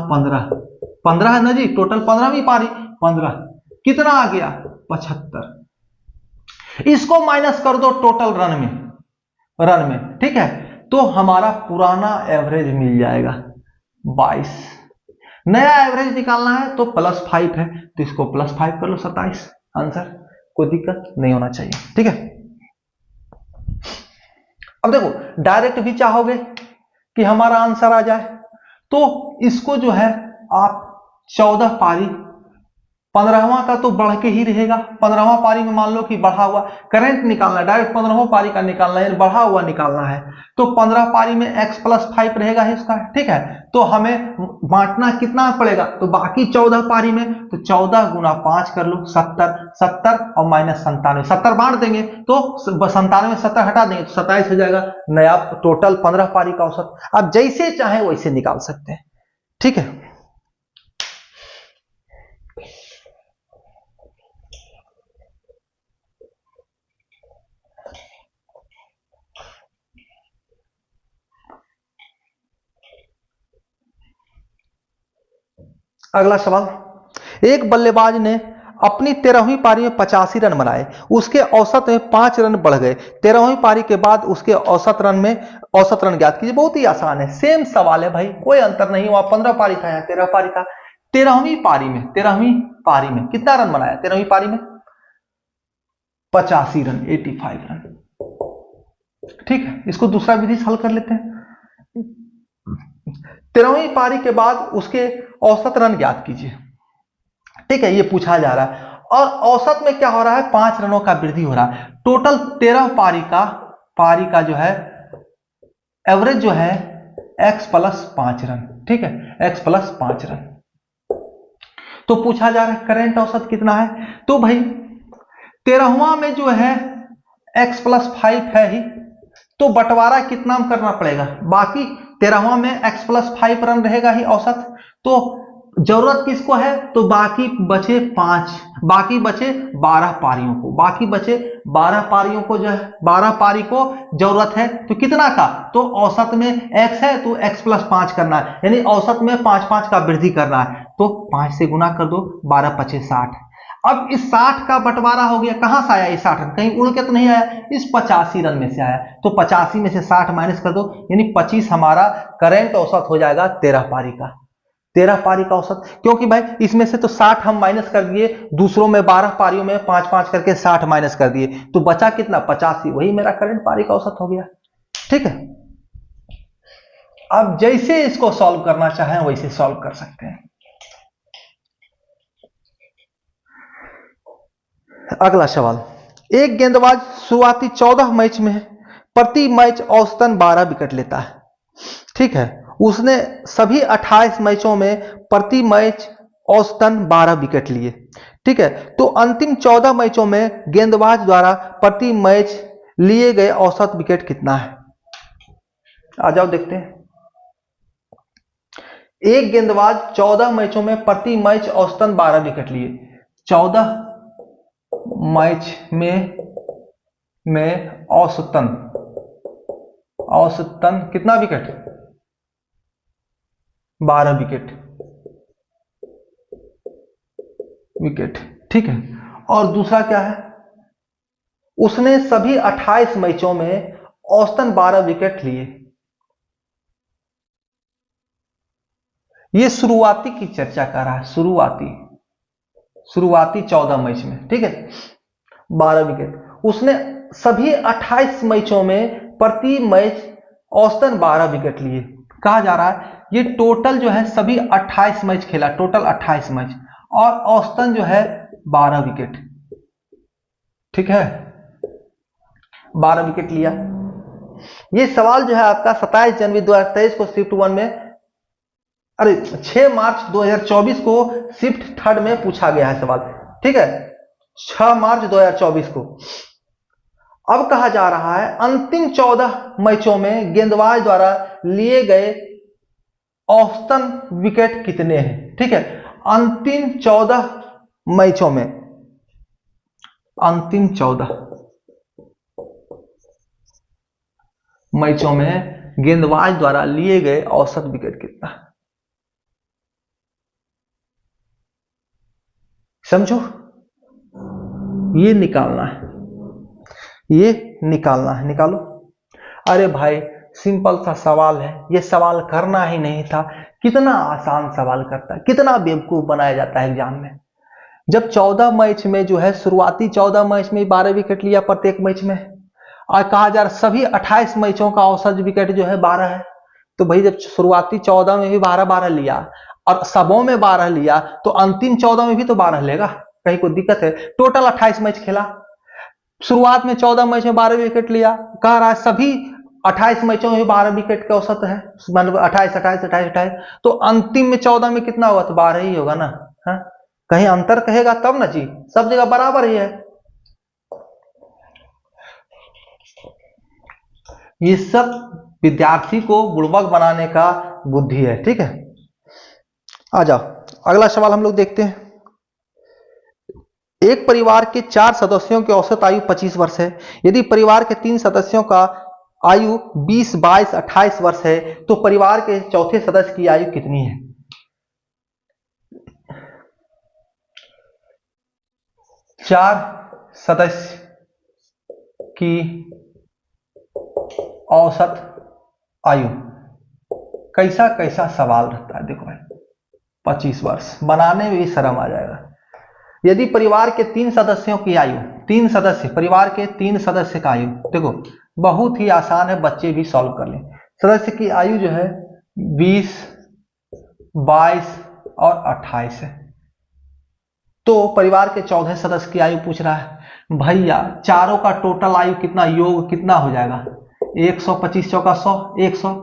15 है ना जी, टोटल 15वीं पारी 15, कितना आ गया 75। इसको माइनस कर दो टोटल रन में, ठीक है, तो हमारा पुराना एवरेज मिल जाएगा 22। नया एवरेज निकालना है तो +5 है, तो इसको +5 कर लो, 27 आंसर, कोई दिक्कत नहीं होना चाहिए, ठीक है। अब देखो डायरेक्ट भी चाहोगे कि हमारा आंसर आ जाए, तो इसको जो है आप 14 पारी, 15वां का तो बढ़ के ही रहेगा, 15वां पारी में मान लो कि बढ़ा हुआ करंट निकालना है, डायरेक्ट 15वां पारी का निकालना है, बढ़ा हुआ निकालना है, तो 15 पारी में x + 5 रहेगा ही उसका, ठीक है। तो हमें बांटना कितना पड़ेगा, तो बाकी 14 पारी में, तो 14 × 5 कर लो, 70, 70 और -97, 70 बांट देंगे तो 97 70 हटा देंगे तो 27 हो जाएगा, नया टोटल 15 पारी का औसत। आप जैसे चाहे वैसे निकाल सकते हैं, ठीक है। अगला सवाल, एक बल्लेबाज ने अपनी 13वीं पारी में 85 रन बनाए, उसके औसत में 5 रन बढ़ गए, 13वीं पारी के बाद उसके औसत रन ज्ञात कीजिए। बहुत ही आसान है, सेम सवाल है भाई, कोई अंतर नहीं हुआ, 15 पारी था या 13 पारी था। 13वीं पारी में कितना रन बनाया, 13वीं पारी में 85 रन, 85 रन, ठीक है। इसको दूसरा विधि से हल कर लेते हैं। 13वीं पारी के बाद उसके औसत रन ज्ञात कीजिए, ठीक है, ये पूछा जा रहा है। और औसत में क्या हो रहा है, 5 रनों का वृद्धि हो रहा है। टोटल 13 पारी का जो है एवरेज जो है x + 5 रन, ठीक है, x + 5 रन। तो पूछा जा रहा है करंट औसत कितना है, तो भाई 13वां में जो है x + 5 है ही, तो बंटवारा कितना करना पड़ेगा, बाकी 13वां में x + 5 रन रहेगा ही औसत, तो जरूरत किसको है, तो बाकी बचे 5, बाकी बचे 12 पारियों को, बाकी बचे 12 पारियों को, जो है 12 पारी को जरूरत है, तो कितना का, तो औसत में x है तो x + 5 करना है, यानी औसत में 5-5 का वृद्धि करना है, तो 5 से गुना कर दो, 12 × 5 = 60। अब इस 60 का बंटवारा हो गया, कहां से आया ये 60 रन, कहीं उड़ के तो नहीं आया, इस 85 रन में से आया, तो 85 में से 60 माइनस कर दो, यानी 25 हमारा करंट औसत हो जाएगा 13 पारी का, 13 पारी का औसत। क्योंकि भाई इसमें से तो 60 हम माइनस कर दिए, दूसरों में 12 पारियों में 5-5 करके 60 माइनस कर दिए, तो बचा कितना, 85, वही मेरा करंट पारी का औसत हो गया, ठीक है। अब जैसे इसको सॉल्व करना चाहें वैसे सॉल्व कर सकते हैं। अगला सवाल, एक गेंदबाज शुरुआती 14 मैच में प्रति मैच औसतन 12 विकेट लेता है, ठीक है, उसने सभी 28 मैचों में प्रति मैच औसतन 12 विकेट लिए, ठीक है, तो अंतिम 14 मैचों में गेंदबाज द्वारा प्रति मैच लिए गए औसत विकेट कितना है। आ जाओ देखते हैं। एक गेंदबाज 14 मैचों में प्रति मैच औसतन 12 विकेट लिए, 14 मैच में औसतन कितना विकेट, 12 विकेट, ठीक है। और दूसरा क्या है, उसने सभी 28 मैचों में औसतन 12 विकेट लिए, ये शुरुआती की चर्चा कर रहा है, शुरुआती 14 मैच में, ठीक है, 12 विकेट, उसने सभी 28 मैचों में प्रति मैच औसतन 12 विकेट लिए। कहा जा रहा है ये टोटल जो है सभी 28 मैच खेला, टोटल 28 मैच, और औसतन जो है 12 विकेट, ठीक है, 12 विकेट लिया। ये सवाल जो है आपका 27 जनवरी 2023 को शिफ्ट 1 में, 6 मार्च 2024 को शिफ्ट 3 में पूछा गया है सवाल, ठीक है, 6 मार्च 2024 को। अब कहा जा रहा है अंतिम 14 मैचों में गेंदबाज द्वारा लिए गए औसतन विकेट कितने हैं, ठीक है, अंतिम 14 मैचों में, अंतिम 14 मैचों में गेंदबाज द्वारा लिए गए औसत विकेट कितना, समझो, ये निकालना है, ये निकालना है, निकालो। अरे भाई सिंपल सा सवाल है, ये सवाल करना ही नहीं था। कितना आसान सवाल करता है, कितना बेवकूफ बनाया जाता है एग्जाम में। जब 14 मैच में जो है, शुरुआती 14 मैच में 12 विकेट लिया प्रत्येक मैच में, और कहा जा रहा सभी 28 मैचों का औसत विकेट जो है 12 है, तो भाई जब शुरुआती 14 में भी 12-12 लिया और सबों में 12 लिया, तो अंतिम 14 में भी तो 12 लेगा, कहीं कोई दिक्कत है? टोटल 28 मैच खेला, शुरुआत में 14 मैच में 12 विकेट लिया, कह रहा है सभी 28 मैचों में 12 विकेट का औसत है, मतलब 28, तो अंतिम में 14 में कितना होगा? तो 12 ही होगा ना। हा? कहीं अंतर कहेगा तब ना जी, सब जगह बराबर ही है। ये सब विद्यार्थी को बुड़बक बनाने का बुद्धि है, ठीक है। आ जाओ अगला सवाल हम लोग देखते हैं। एक परिवार के 4 सदस्यों की औसत आयु 25 वर्ष है। यदि परिवार के 3 सदस्यों का आयु 20, 22, 28 वर्ष है, तो परिवार के चौथे सदस्य की आयु कितनी है? चार सदस्य की औसत आयु, कैसा कैसा सवाल रहता है देखो भाई। 25 वर्ष बनाने में भी शर्म आ जाएगा। यदि परिवार के 3 सदस्यों की आयु, 3 सदस्य, परिवार के 3 सदस्य का आयु, देखो बहुत ही आसान है, बच्चे भी सॉल्व कर लें। सदस्य की आयु जो है 20, 22 और 28 है, तो परिवार के 14 सदस्य की आयु पूछ रहा है। भैया चारों का टोटल आयु कितना, योग कितना हो जाएगा? 125 चौका 100, 100।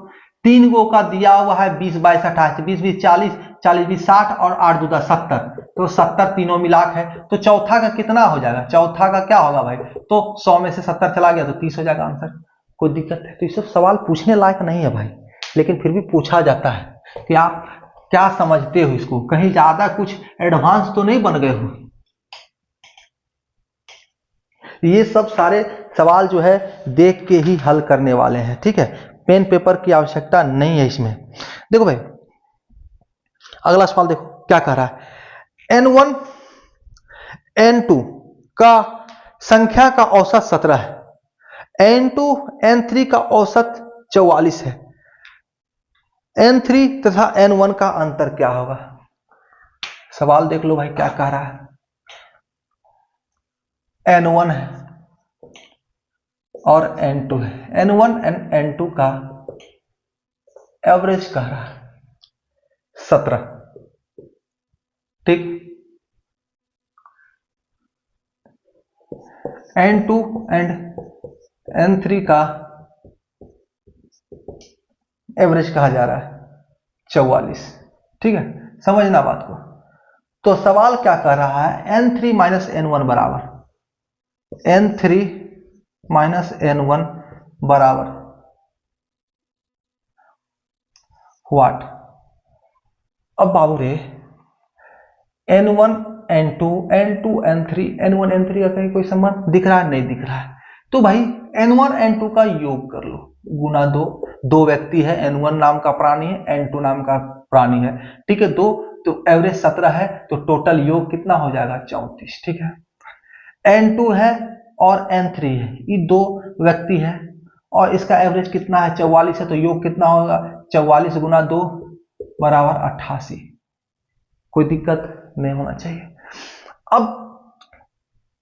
3 गो का दिया हुआ है 20, 22, 28, 20, 20, 40, 40, 20, 60 और 8 दूना 70, तो 70 तीनों मिलाक है। तो चौथा का कितना हो जाएगा? चौथा का क्या होगा भाई? तो 100 में से 70 चला गया तो 30 हो जाएगा आंसर। कोई दिक्कत है? तो ये सब सवाल पूछने लायक नहीं है भाई, लेकिन फिर भी पूछा जाता है कि आप क्या समझते हो इसको, कहीं ज्यादा कुछ एडवांस तो नहीं बन गए हो। ये सब सारे सवाल जो है देख के ही हल करने वाले हैं, ठीक है। पेन पेपर की आवश्यकता नहीं है इसमें। देखो भाई अगला सवाल देखो क्या कह रहा है। N1 N2 का संख्या का औसत 17 है, N2 N3 का औसत 44 है। N3 तथा N1 का अंतर क्या होगा? सवाल देख लो भाई क्या कह रहा है। N1 है और N2 है, N1 एंड N2 का एवरेज कह रहा है 17, ठीक। N2 एंड N3 का एवरेज कहा जा रहा है 44, ठीक है। समझना बात को। तो सवाल क्या कह रहा है? N3 माइनस N1 बराबर, N3 माइनस N1 बराबर व्हाट? अब बाबू रे N1 N2 N2 N3 N1 N3 का कहीं कोई संबंध दिख रहा है? नहीं दिख रहा है। तो भाई N1 N2 का योग कर लो, गुना 2, 2 व्यक्ति है, N1 नाम का प्राणी है, N2 नाम का प्राणी है, ठीक है। 2 तो एवरेज 17 है, तो टोटल योग कितना हो जाएगा? 34, ठीक है। N2 है और N3 है, ये 2 व्यक्ति है और इसका एवरेज कितना है? 44 है, तो योग कितना होगा? 44 गुना 2 बराबर 88। कोई दिक्कत नहीं होना चाहिए। अब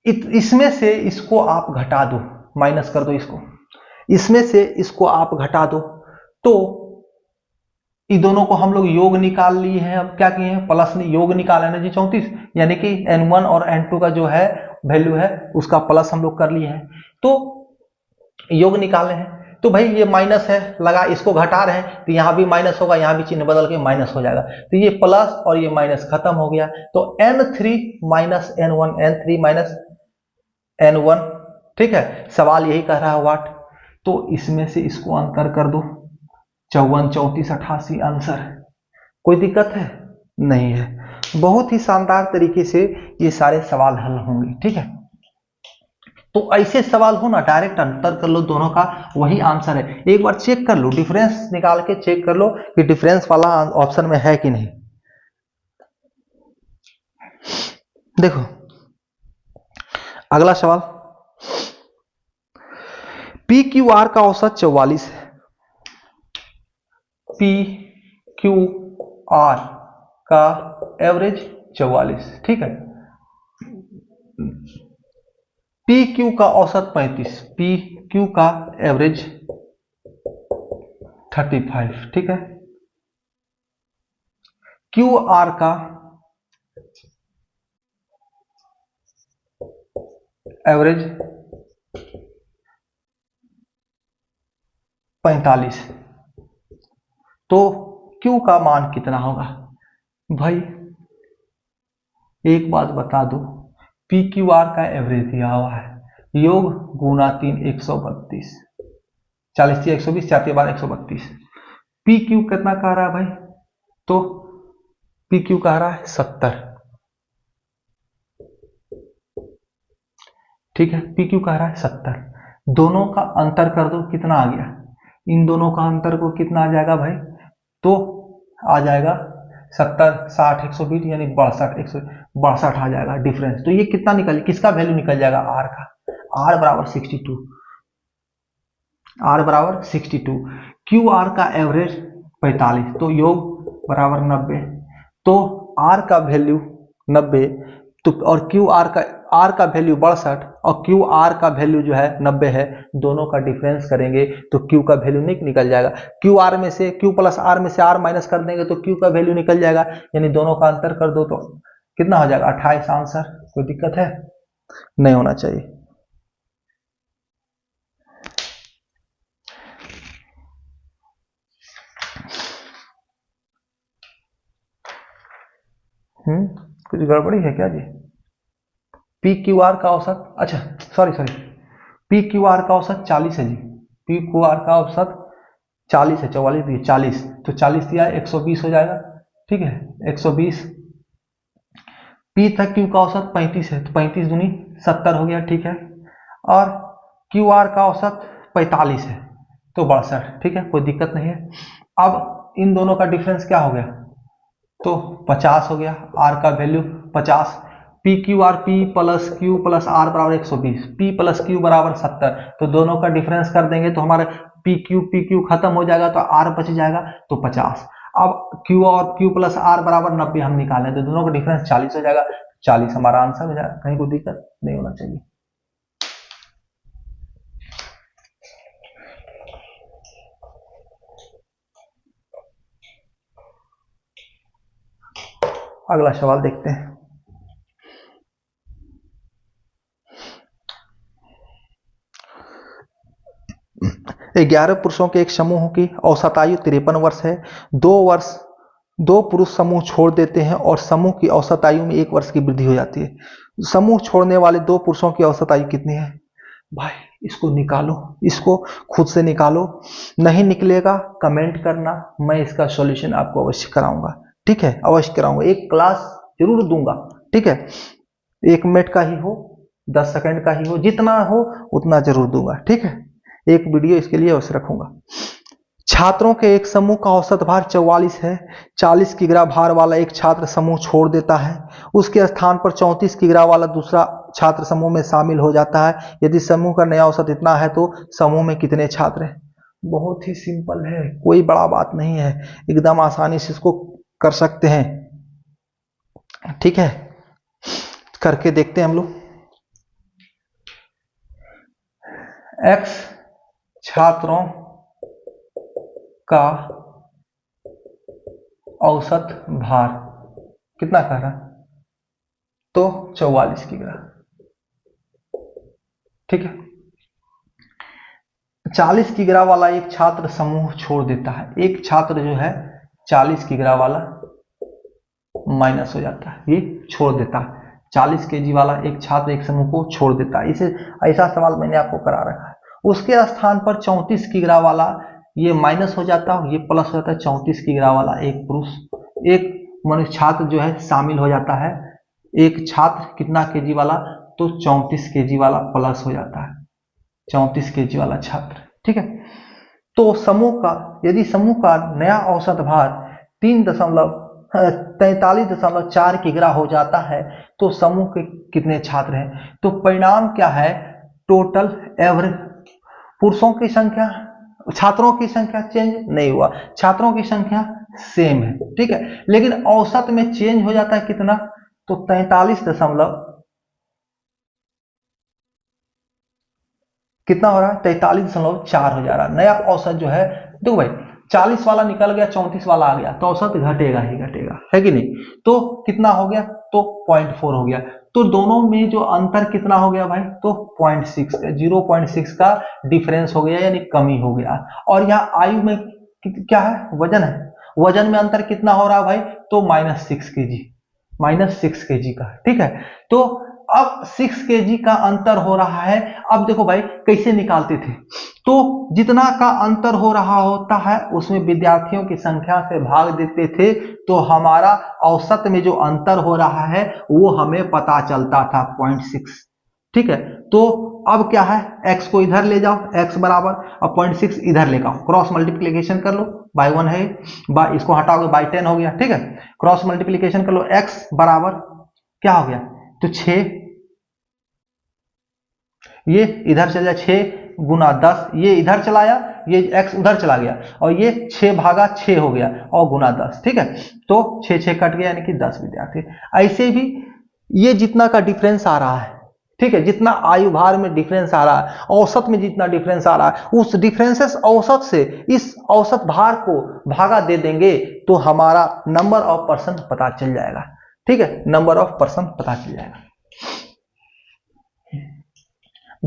इसमें से इसको आप घटा दो, माइनस कर दो इसको, इसमें से इसको आप घटा दो, तो इन दोनों को हम लोग योग निकाल लिए हैं। अब क्या किए हैं? प्लस योग निकाला है ना जी 34, यानी कि N1 और N2 का जो है वैल्यू है उसका प्लस हम लोग कर लिए हैं, तो योग निकाले हैं। तो भाई ये माइनस है लगा, इसको घटा रहे हैं तो यहां भी माइनस होगा, यहां भी चिन्ह बदल के माइनस हो जाएगा, तो ये प्लस और ये माइनस खत्म हो गया। तो N3 minus N1, N3 minus N1, ठीक है। सवाल यही कह रहा है व्हाट, तो इसमें से इसको अंतर कर दो, 54, 34, 88 आंसर है। कोई दिक्कत है? नहीं है। बहुत ही शानदार तरीके से ये सारे सवाल हल होंगे, ठीक है। तो ऐसे सवाल हो ना, डायरेक्ट अंतर कर लो दोनों का, वही आंसर है। एक बार चेक कर लो, डिफरेंस निकाल के चेक कर लो कि डिफरेंस वाला ऑप्शन में है कि नहीं। देखो अगला सवाल, पी क्यू आर का औसत 44 है। पी क्यू आर का एवरेज 44, ठीक है। पी क्यू का औसत 35, पी क्यू का एवरेज 35, ठीक है। क्यू आर का एवरेज 45, तो Q का मान कितना होगा भाई? एक बात बता दो, पी क्यू आर का एवरेज दिया हुआ है, योग गुना 3 132, 40 120, 4 12 132। पी क्यू कितना कह रहा है भाई? तो पी क्यू कह रहा है 70, ठीक है। पी क्यू कह रहा है 70, दोनों का अंतर कर दो, कितना आ गया? इन दोनों का अंतर को कितना आ जाएगा भाई? तो आ जाएगा 70 60 120 यानी 62 162 आ जाएगा डिफरेंस। तो ये कितना निकल, किसका वैल्यू निकल जाएगा? आर का। आर बराबर 62, आर बराबर 62। क्यू आर का एवरेज 45, तो योग बराबर 90, तो आर का वैल्यू 90, तो और क्यू आर का वैल्यू 62 और क्यू आर का वैल्यू जो है 90 है, दोनों का डिफरेंस करेंगे तो क्यू का वैल्यू निकल जाएगा। क्यू आर में से क्यू प्लस आर में से आर माइनस कर देंगे तो क्यू का वैल्यू निकल जाएगा, यानी दोनों का अंतर कर दो तो कितना हो जाएगा? 28 आंसर। कोई दिक्कत है? नहीं होना चाहिए। कुछ गड़बड़ी है क्या जी? पी क्यू आर का औसत, अच्छा सॉरी, पी क्यू आर का औसत 40 है जी। पी क्यू आर का औसत 40 है, 44 दिए 40, तो 40 दिया 120 हो जाएगा, ठीक है 120। पी तक क्यू का औसत 35 है, तो 35 दूनी 70 हो गया, ठीक है। और क्यू आर का औसत 45 है, तो 62, ठीक है, कोई दिक्कत नहीं है। अब इन दोनों का डिफरेंस क्या हो गया? तो 50 हो गया, आर का value 50। P Q R, P plus Q plus R बराबर 120, पी प्लस क्यू बराबर 70, तो दोनों का डिफरेंस कर देंगे तो हमारे पी क्यू खत्म हो जाएगा, तो आर बच जाएगा, तो 50। अब क्यू और क्यू प्लस आर बराबर 90 हम निकालें तो दोनों का डिफरेंस 40 हो जाएगा, 40 हमारा आंसर हो जाएगा। कहीं कोई दिक्कत नहीं होना चाहिए। अगला सवाल देखते हैं। ग्यारह पुरुषों के एक समूह की औसत आयु 53 वर्ष है। 2 पुरुष समूह छोड़ देते हैं और समूह की औसत आयु में 1 वर्ष की वृद्धि हो जाती है। समूह छोड़ने वाले 2 पुरुषों की औसत आयु कितनी है भाई? इसको निकालो, इसको खुद से निकालो। नहीं निकलेगा कमेंट करना, मैं इसका सॉल्यूशन आपको अवश्य कराऊंगा, ठीक है, अवश्य कराऊंगा, एक क्लास जरूर दूंगा, ठीक है। 1 मिनट का ही हो, 10 सेकंड का ही हो, जितना हो उतना जरूर दूंगा, ठीक है। एक वीडियो इसके लिए अवश्य रखूंगा। छात्रों के एक समूह का औसत भार 44 है। 40 किग्रा भार वाला एक छात्र समूह छोड़ देता है, उसके स्थान पर 34 किग्रा वाला दूसरा छात्र समूह में शामिल हो जाता है। यदि समूह का नया औसत इतना है तो समूह में कितने छात्र हैं? बहुत ही सिंपल है, कोई बड़ा बात नहीं है, एकदम आसानी से इसको कर सकते हैं, ठीक है। करके देखते हैं हम लोग। x छात्रों का औसत भार कितना कह रहा? तो 44 किग्रा, ठीक है। 40 किग्रा वाला एक छात्र समूह छोड़ देता है, एक छात्र जो है 40 किग्रा वाला माइनस हो जाता है, ये छोड़ देता है। 40 केजी वाला एक छात्र एक समूह को छोड़ देता है, इसे ऐसा सवाल मैंने आपको करा रखा है। उसके स्थान पर 34 किग्रा वाला ये माइनस हो जाता है, ये प्लस हो जाता है। 34 किग्रा वाला एक पुरुष, एक मनुष्य छात्र जो है शामिल हो जाता है। एक छात्र कितना केजी वाला? तो 34 केजी वाला प्लस हो जाता है, 34 केजी वाला छात्र, ठीक है। तो समूह का, यदि समूह का नया औसत भार 43.4 किग्रा हो जाता है तो समूह के कितने छात्र हैं? तो परिणाम क्या है? टोटल एवरेज, पुरुषों की संख्या, छात्रों की संख्या चेंज नहीं हुआ, छात्रों की संख्या सेम है, ठीक है, लेकिन औसत में चेंज हो जाता है कितना, तो 43 दशमलव कितना हो रहा है, 43.4 हो जा रहा है। नया औसत जो है, देखो भाई 40 वाला निकल गया, 34 वाला आ गया, तो औसत घटेगा ही घटेगा, है कि नहीं। तो कितना हो गया, तो 0.4 हो गया। तो दोनों में जो अंतर कितना हो गया भाई, तो 0.6 का डिफरेंस हो गया, यानी कमी हो गया। और यहाँ आयु में क्या है, वजन है, वजन में अंतर कितना हो रहा है भाई, तो -6 kg, -6 kg का, ठीक है। तो अब 6 kg का अंतर हो रहा है। अब देखो भाई कैसे निकालते थे, तो जितना का अंतर हो रहा होता है उसमें विद्यार्थियों की संख्या से भाग देते थे, तो हमारा औसत में जो अंतर हो रहा है वो हमें पता चलता था 0.6, ठीक है। तो अब क्या है, x को इधर ले जाओ, x बराबर, अब 0.6 इधर ले आओ, क्रॉस मल्टीप्लीकेशन कर लो, बाई 1 है, इसको हटाओगे बाई 10 हो गया, ठीक है। क्रॉस मल्टीप्लीकेशन कर लो, x बराबर क्या हो गया, तो 6, ये इधर चला जाए 6 गुना 10, ये इधर चलाया, ये x उधर चला गया, और ये 6 भागा 6 हो गया और गुना 10, ठीक है। तो 6 कट गया, यानी कि 10 विद्यार्थी। ऐसे भी ये जितना का डिफरेंस आ रहा है, ठीक है, जितना आयु भार में डिफरेंस आ रहा है, औसत में जितना डिफरेंस आ रहा है, उस डिफरेंसेस औसत से इस औसत भार को भागा दे देंगे तो हमारा नंबर ऑफ पर्सन पता चल जाएगा, ठीक है, नंबर ऑफ पर्सन पता चल जाएगा।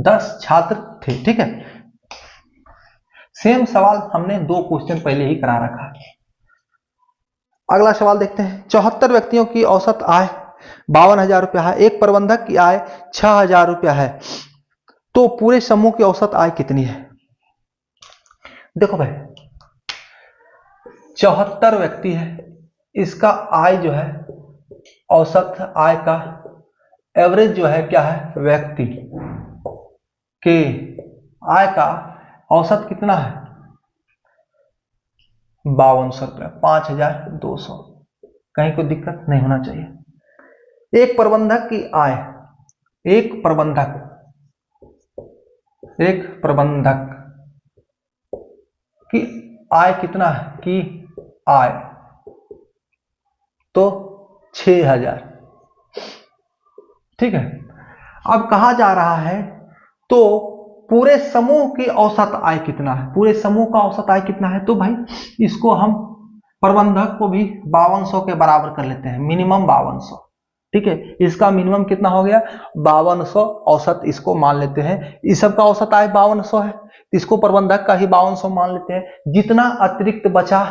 10 छात्र थे, ठीक है। सेम सवाल हमने 2 क्वेश्चन पहले ही करा रखा। अगला सवाल देखते हैं। 74 व्यक्तियों की औसत आय 52,000 रुपया है, एक प्रबंधक की आय 6,000 रुपया है, तो पूरे समूह की औसत आय कितनी है। देखो भाई 74 व्यक्ति है, इसका आय जो है, औसत आय का एवरेज जो है क्या है, व्यक्ति के आय का औसत कितना है, 5200 रुपया, 5200, कहीं कोई दिक्कत नहीं होना चाहिए। एक प्रबंधक की आय, एक प्रबंधक की आय कितना है, की आय तो 6000, ठीक है। अब कहा जा रहा है तो पूरे समूह की औसत आय कितना है, पूरे समूह का औसत आय कितना है, तो भाई इसको हम प्रबंधक को भी 5200 के बराबर कर लेते हैं, मिनिमम 5200, ठीक है। इसका मिनिमम कितना हो गया, 5200 औसत इसको मान लेते हैं। इस सब का औसत आय 5200 है, इसको प्रबंधक का ही 5200 मान लेते हैं। जितना अतिरिक्त बचा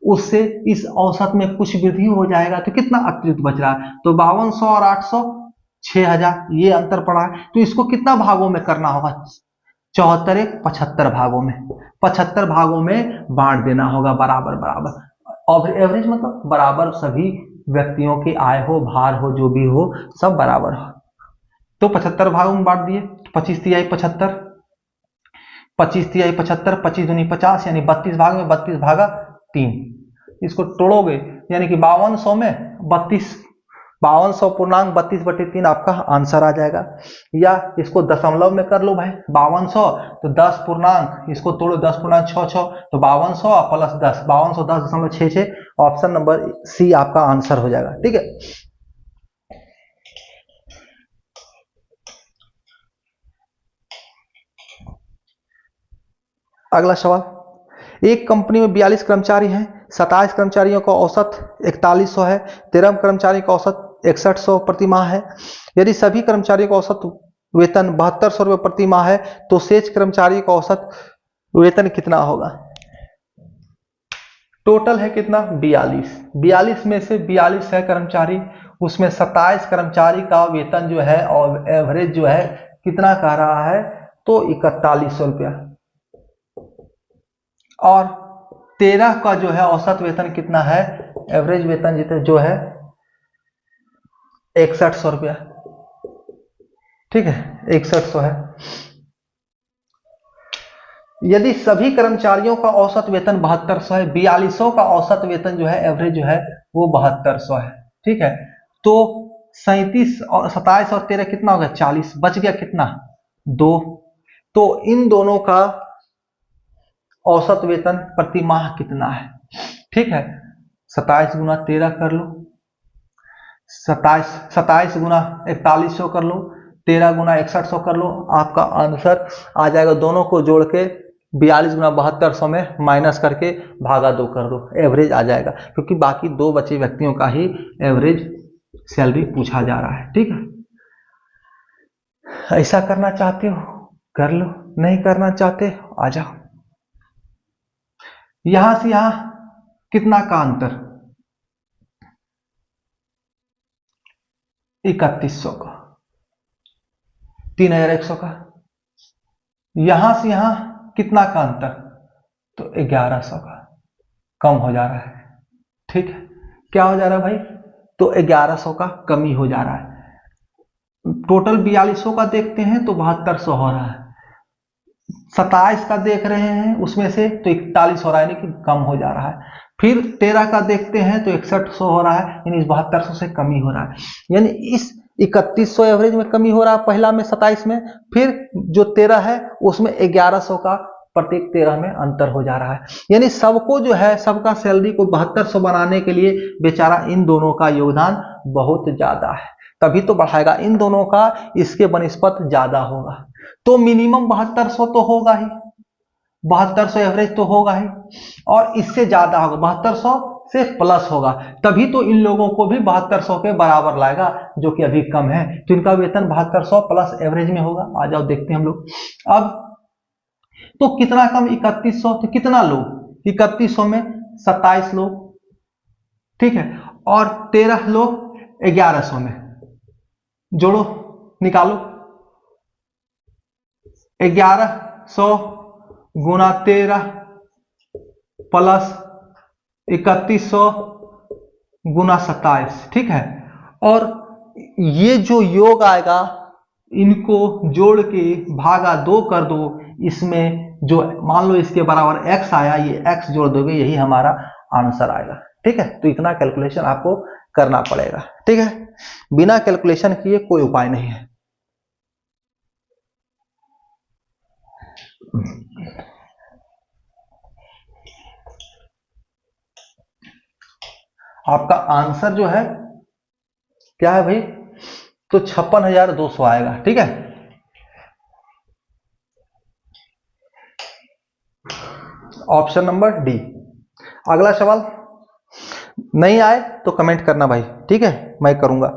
उससे इस औसत में कुछ वृद्धि हो जाएगा, तो कितना अतिरिक्त बच रहा है, तो 5200 और 800 6000, ये अंतर पड़ा है। तो इसको कितना भागों में करना होगा, 74 75 भागों में, 75 भागों में बांट देना होगा, बराबर बराबर। और एवरेज मतलब बराबर सभी व्यक्तियों की आय हो, भार हो, जो भी हो, सब बराबर हो। तो 75 भागों में बांट दिए, 25 तिहाई 75, 25 तिहाई 75, 25 दूनी 50, यानी 32 भाग में 32 भागा 3। इसको तोड़ोगे यानी कि 5200 में 5200 पूर्णांक 32/3 आपका आंसर आ जाएगा। या इसको दशमलव में कर लो भाई, 5200 तो 10 पूर्णांक, इसको तोड़ो 10 पूर्णांक 6 तो 5200 प्लस 10, 5210.66, ऑप्शन नंबर सी आपका आंसर हो जाएगा, ठीक है। अगला सवाल, एक कंपनी में 42 कर्मचारी हैं, 27 कर्मचारियों का औसत 4100 है, 13 कर्मचारी का औसत 6100 प्रति माह है। यदि सभी कर्मचारियों का औसत वेतन 7200 रुपये प्रति माह है, तो शेष कर्मचारी का औसत वेतन कितना होगा। टोटल है कितना, 42 में से 42 है कर्मचारी, उसमें 27 कर्मचारी का वेतन जो है और एवरेज जो है कितना कह रहा है, तो 4100 रुपया, और 13 का जो है औसत वेतन कितना है, एवरेज वेतन जितना जो है 6100 रुपया, ठीक है, 6100 है। यदि सभी कर्मचारियों का औसत वेतन 7200 है, 4200 का औसत वेतन जो है एवरेज जो है वो 7200 है, ठीक है। तो 37 और 27 और 13 कितना हो गया, 40, बच गया कितना, 2। तो इन दोनों का औसत वेतन प्रति माह कितना है। ठीक है, 27 गुना 13 कर लो, 27 गुना 4100 कर लो, 13 गुना 6100 कर लो, आपका आंसर आ जाएगा। दोनों को जोड़ के 42 गुना 7200 में माइनस करके भागा 2 कर दो, एवरेज आ जाएगा, क्योंकि बाकी 2 बचे व्यक्तियों का ही एवरेज सैलरी पूछा जा रहा है। ठीक है, ऐसा करना चाहते हो कर लो, नहीं करना चाहते आ जाओ। यहां से यहां कितना का अंतर, 3100 का, 3100 का। यहां से यहां कितना का अंतर, तो 1100 का, कम हो जा रहा है। ठीक है, क्या हो जा रहा है भाई, तो 1100 का कमी हो जा रहा है। टोटल 4200 का देखते हैं तो 7200 हो रहा है, 27 का देख रहे हैं उसमें से तो 41 हो रहा है, यानी कि कम हो जा रहा है। फिर 13 का देखते हैं तो 6100 हो रहा है, यानी 7200 से कमी हो रहा है, यानी इस 3100 एवरेज में कमी हो रहा है पहला में 27 में, फिर जो 13 है उसमें 1100 का प्रत्येक 13 में अंतर हो जा रहा है। यानी सबको जो है, सबका सैलरी को 7200 बनाने के लिए बेचारा इन दोनों का योगदान बहुत ज्यादा है, तभी तो बढ़ाएगा। इन दोनों का इसके बनिस्पत ज्यादा होगा, तो मिनिमम 7200 तो होगा ही, 7200 एवरेज तो होगा ही, और इससे ज्यादा होगा, 7200 से प्लस होगा, तभी तो इन लोगों को भी 7200 के बराबर लाएगा, जो कि अभी कम है। तो इनका वेतन 7200 प्लस एवरेज में होगा। आ जाओ देखते हैं हम लोग। अब तो कितना कम, 3100, तो कितना लोग, 3100 में 27 लोग, ठीक है, और 13 लोग 1100 में, जोड़ो निकालो, 1100 गुना 13 प्लस 3100 गुना 27, ठीक है, और ये जो योग आएगा इनको जोड़ के भागा 2 कर दो, इसमें जो मान लो इसके बराबर x आया, ये x जोड़ दोगे, यही हमारा आंसर आएगा। ठीक है, तो इतना कैलकुलेशन आपको करना पड़ेगा। ठीक है, बिना कैलकुलेशन किए कोई उपाय नहीं है। आपका आंसर जो है क्या है भाई, तो 56,200 आएगा। ठीक है, ऑप्शन नंबर डी। अगला सवाल, नहीं आए तो कमेंट करना भाई, ठीक है, मैं करूंगा।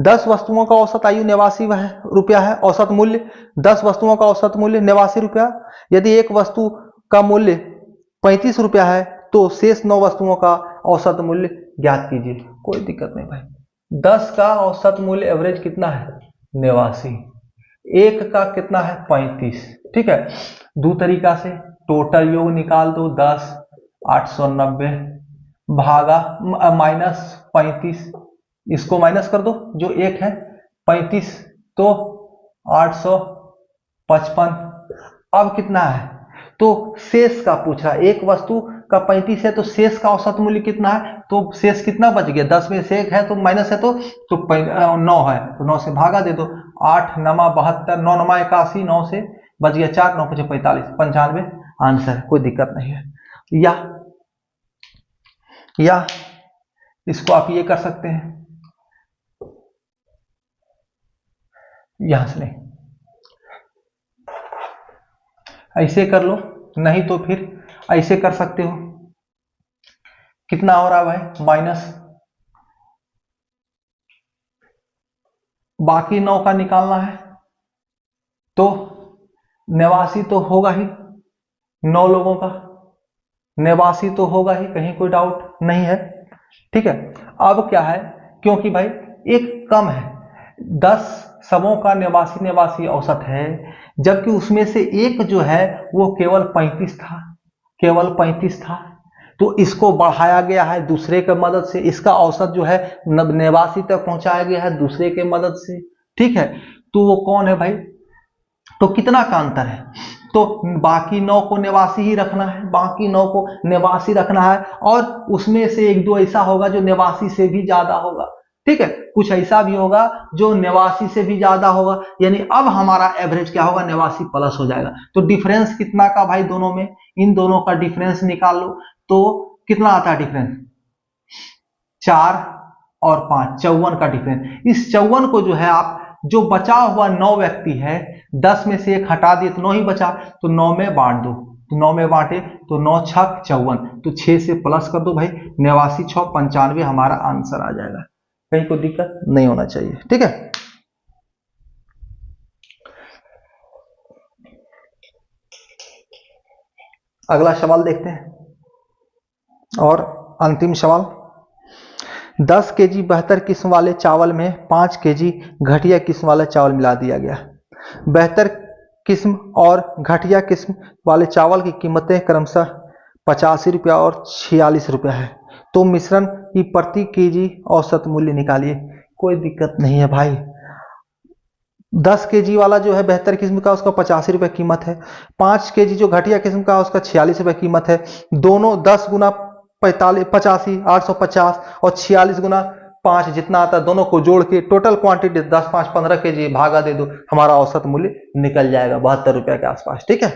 10 वस्तुओं का औसत आयु 89 रुपया है, औसत मूल्य 10 वस्तुओं का औसत मूल्य 89 रुपया। यदि एक वस्तु का मूल्य 35 रुपया है तो शेष 9 वस्तुओं का औसत मूल्य ज्ञात कीजिए। कोई दिक्कत नहीं भाई, 10 का औसत मूल्य एवरेज कितना है, 89, एक का कितना है, 35। ठीक है, दो तरीका से टोटल योग निकाल दो, 10 890 भागा माइनस 35, इसको माइनस कर दो, जो एक है 35 तो 855। अब कितना है, तो शेष का पूछ रहा है, एक वस्तु का 35 है तो शेष का औसत मूल्य कितना है, तो शेष कितना बच गया, 10 में से एक है तो माइनस है, तो 9 है तो 9 से भागा दे दो, 8 नमा 72, 9 नमा 81, 9 से बच गया 4, 9 5 45, 95 आंसर, कोई दिक्कत नहीं है। या इसको आप ये कर सकते हैं, यहां से नहीं, ऐसे कर लो, नहीं तो फिर ऐसे कर सकते हो। कितना हो रहा है भाई, माइनस, बाकी 9 का निकालना है तो 89 तो होगा ही, 9 लोगों का 89 तो होगा ही, कहीं कोई डाउट नहीं है। ठीक है, अब क्या है, क्योंकि भाई एक कम है, 10 सबों का 89 औसत है, जबकि उसमें से एक जो है वो केवल 35 था, केवल 35 था, तो इसको बढ़ाया गया है दूसरे के मदद से, इसका औसत जो है 89 तक पहुंचाया गया है दूसरे के मदद से। ठीक है, तो वो कौन है भाई, तो कितना का अंतर है, तो बाकी 9 को 89 ही रखना है, बाकी 9 को 89 रखना है, और उसमें से एक दो ऐसा होगा जो 89 से भी ज्यादा होगा, ठीक है, कुछ ऐसा भी होगा जो 89 से भी ज्यादा होगा, यानी अब हमारा एवरेज क्या होगा, 89 प्लस हो जाएगा। तो डिफरेंस कितना का भाई दोनों में, इन दोनों का डिफरेंस निकाल लो तो कितना आता है डिफरेंस, 4 और 5, 54 का डिफरेंस। इस 54 को जो है आप, जो बचा हुआ 9 व्यक्ति है, 10 में से 1 हटा दिए तो 9 ही बचा, तो 9 में बांट दो, तो 9 में बांटे तो 9 छक 54, तो 6 से प्लस कर दो भाई, 89 6 95 हमारा आंसर आ जाएगा। कहीं कोई दिक्कत नहीं होना चाहिए, ठीक है। अगला सवाल देखते हैं और अंतिम सवाल। 10 केजी बेहतर किस्म वाले चावल में 5 केजी घटिया किस्म वाला चावल मिला दिया गया। बेहतर किस्म और घटिया किस्म वाले चावल की कीमतें क्रमशः 85 रुपया और 46 रुपया है, तो मिश्रण की प्रति केजी औसत मूल्य निकालिए। कोई दिक्कत नहीं है भाई, 10 केजी वाला जो है बेहतर किस्म का, उसका 85 रुपये कीमत है। 5 केजी जो घटिया किस्म का, उसका 46 रुपये कीमत है। दोनों 10 गुना 85 850 और 46 गुना 5 जितना आता है, दोनों को जोड़ के टोटल क्वांटिटी 10 5 15 केजी भागा दे दो, हमारा औसत मूल्य निकल जाएगा 72 रुपये के आसपास, ठीक है।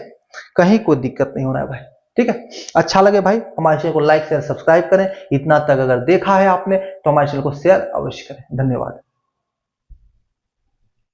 कहीं कोई दिक्कत नहीं होना है भाई, ठीक है। अच्छा लगे भाई हमारे चैनल को लाइक शेयर सब्सक्राइब करें। इतना तक अगर देखा है आपने तो हमारे चैनल को शेयर अवश्य करें। धन्यवाद।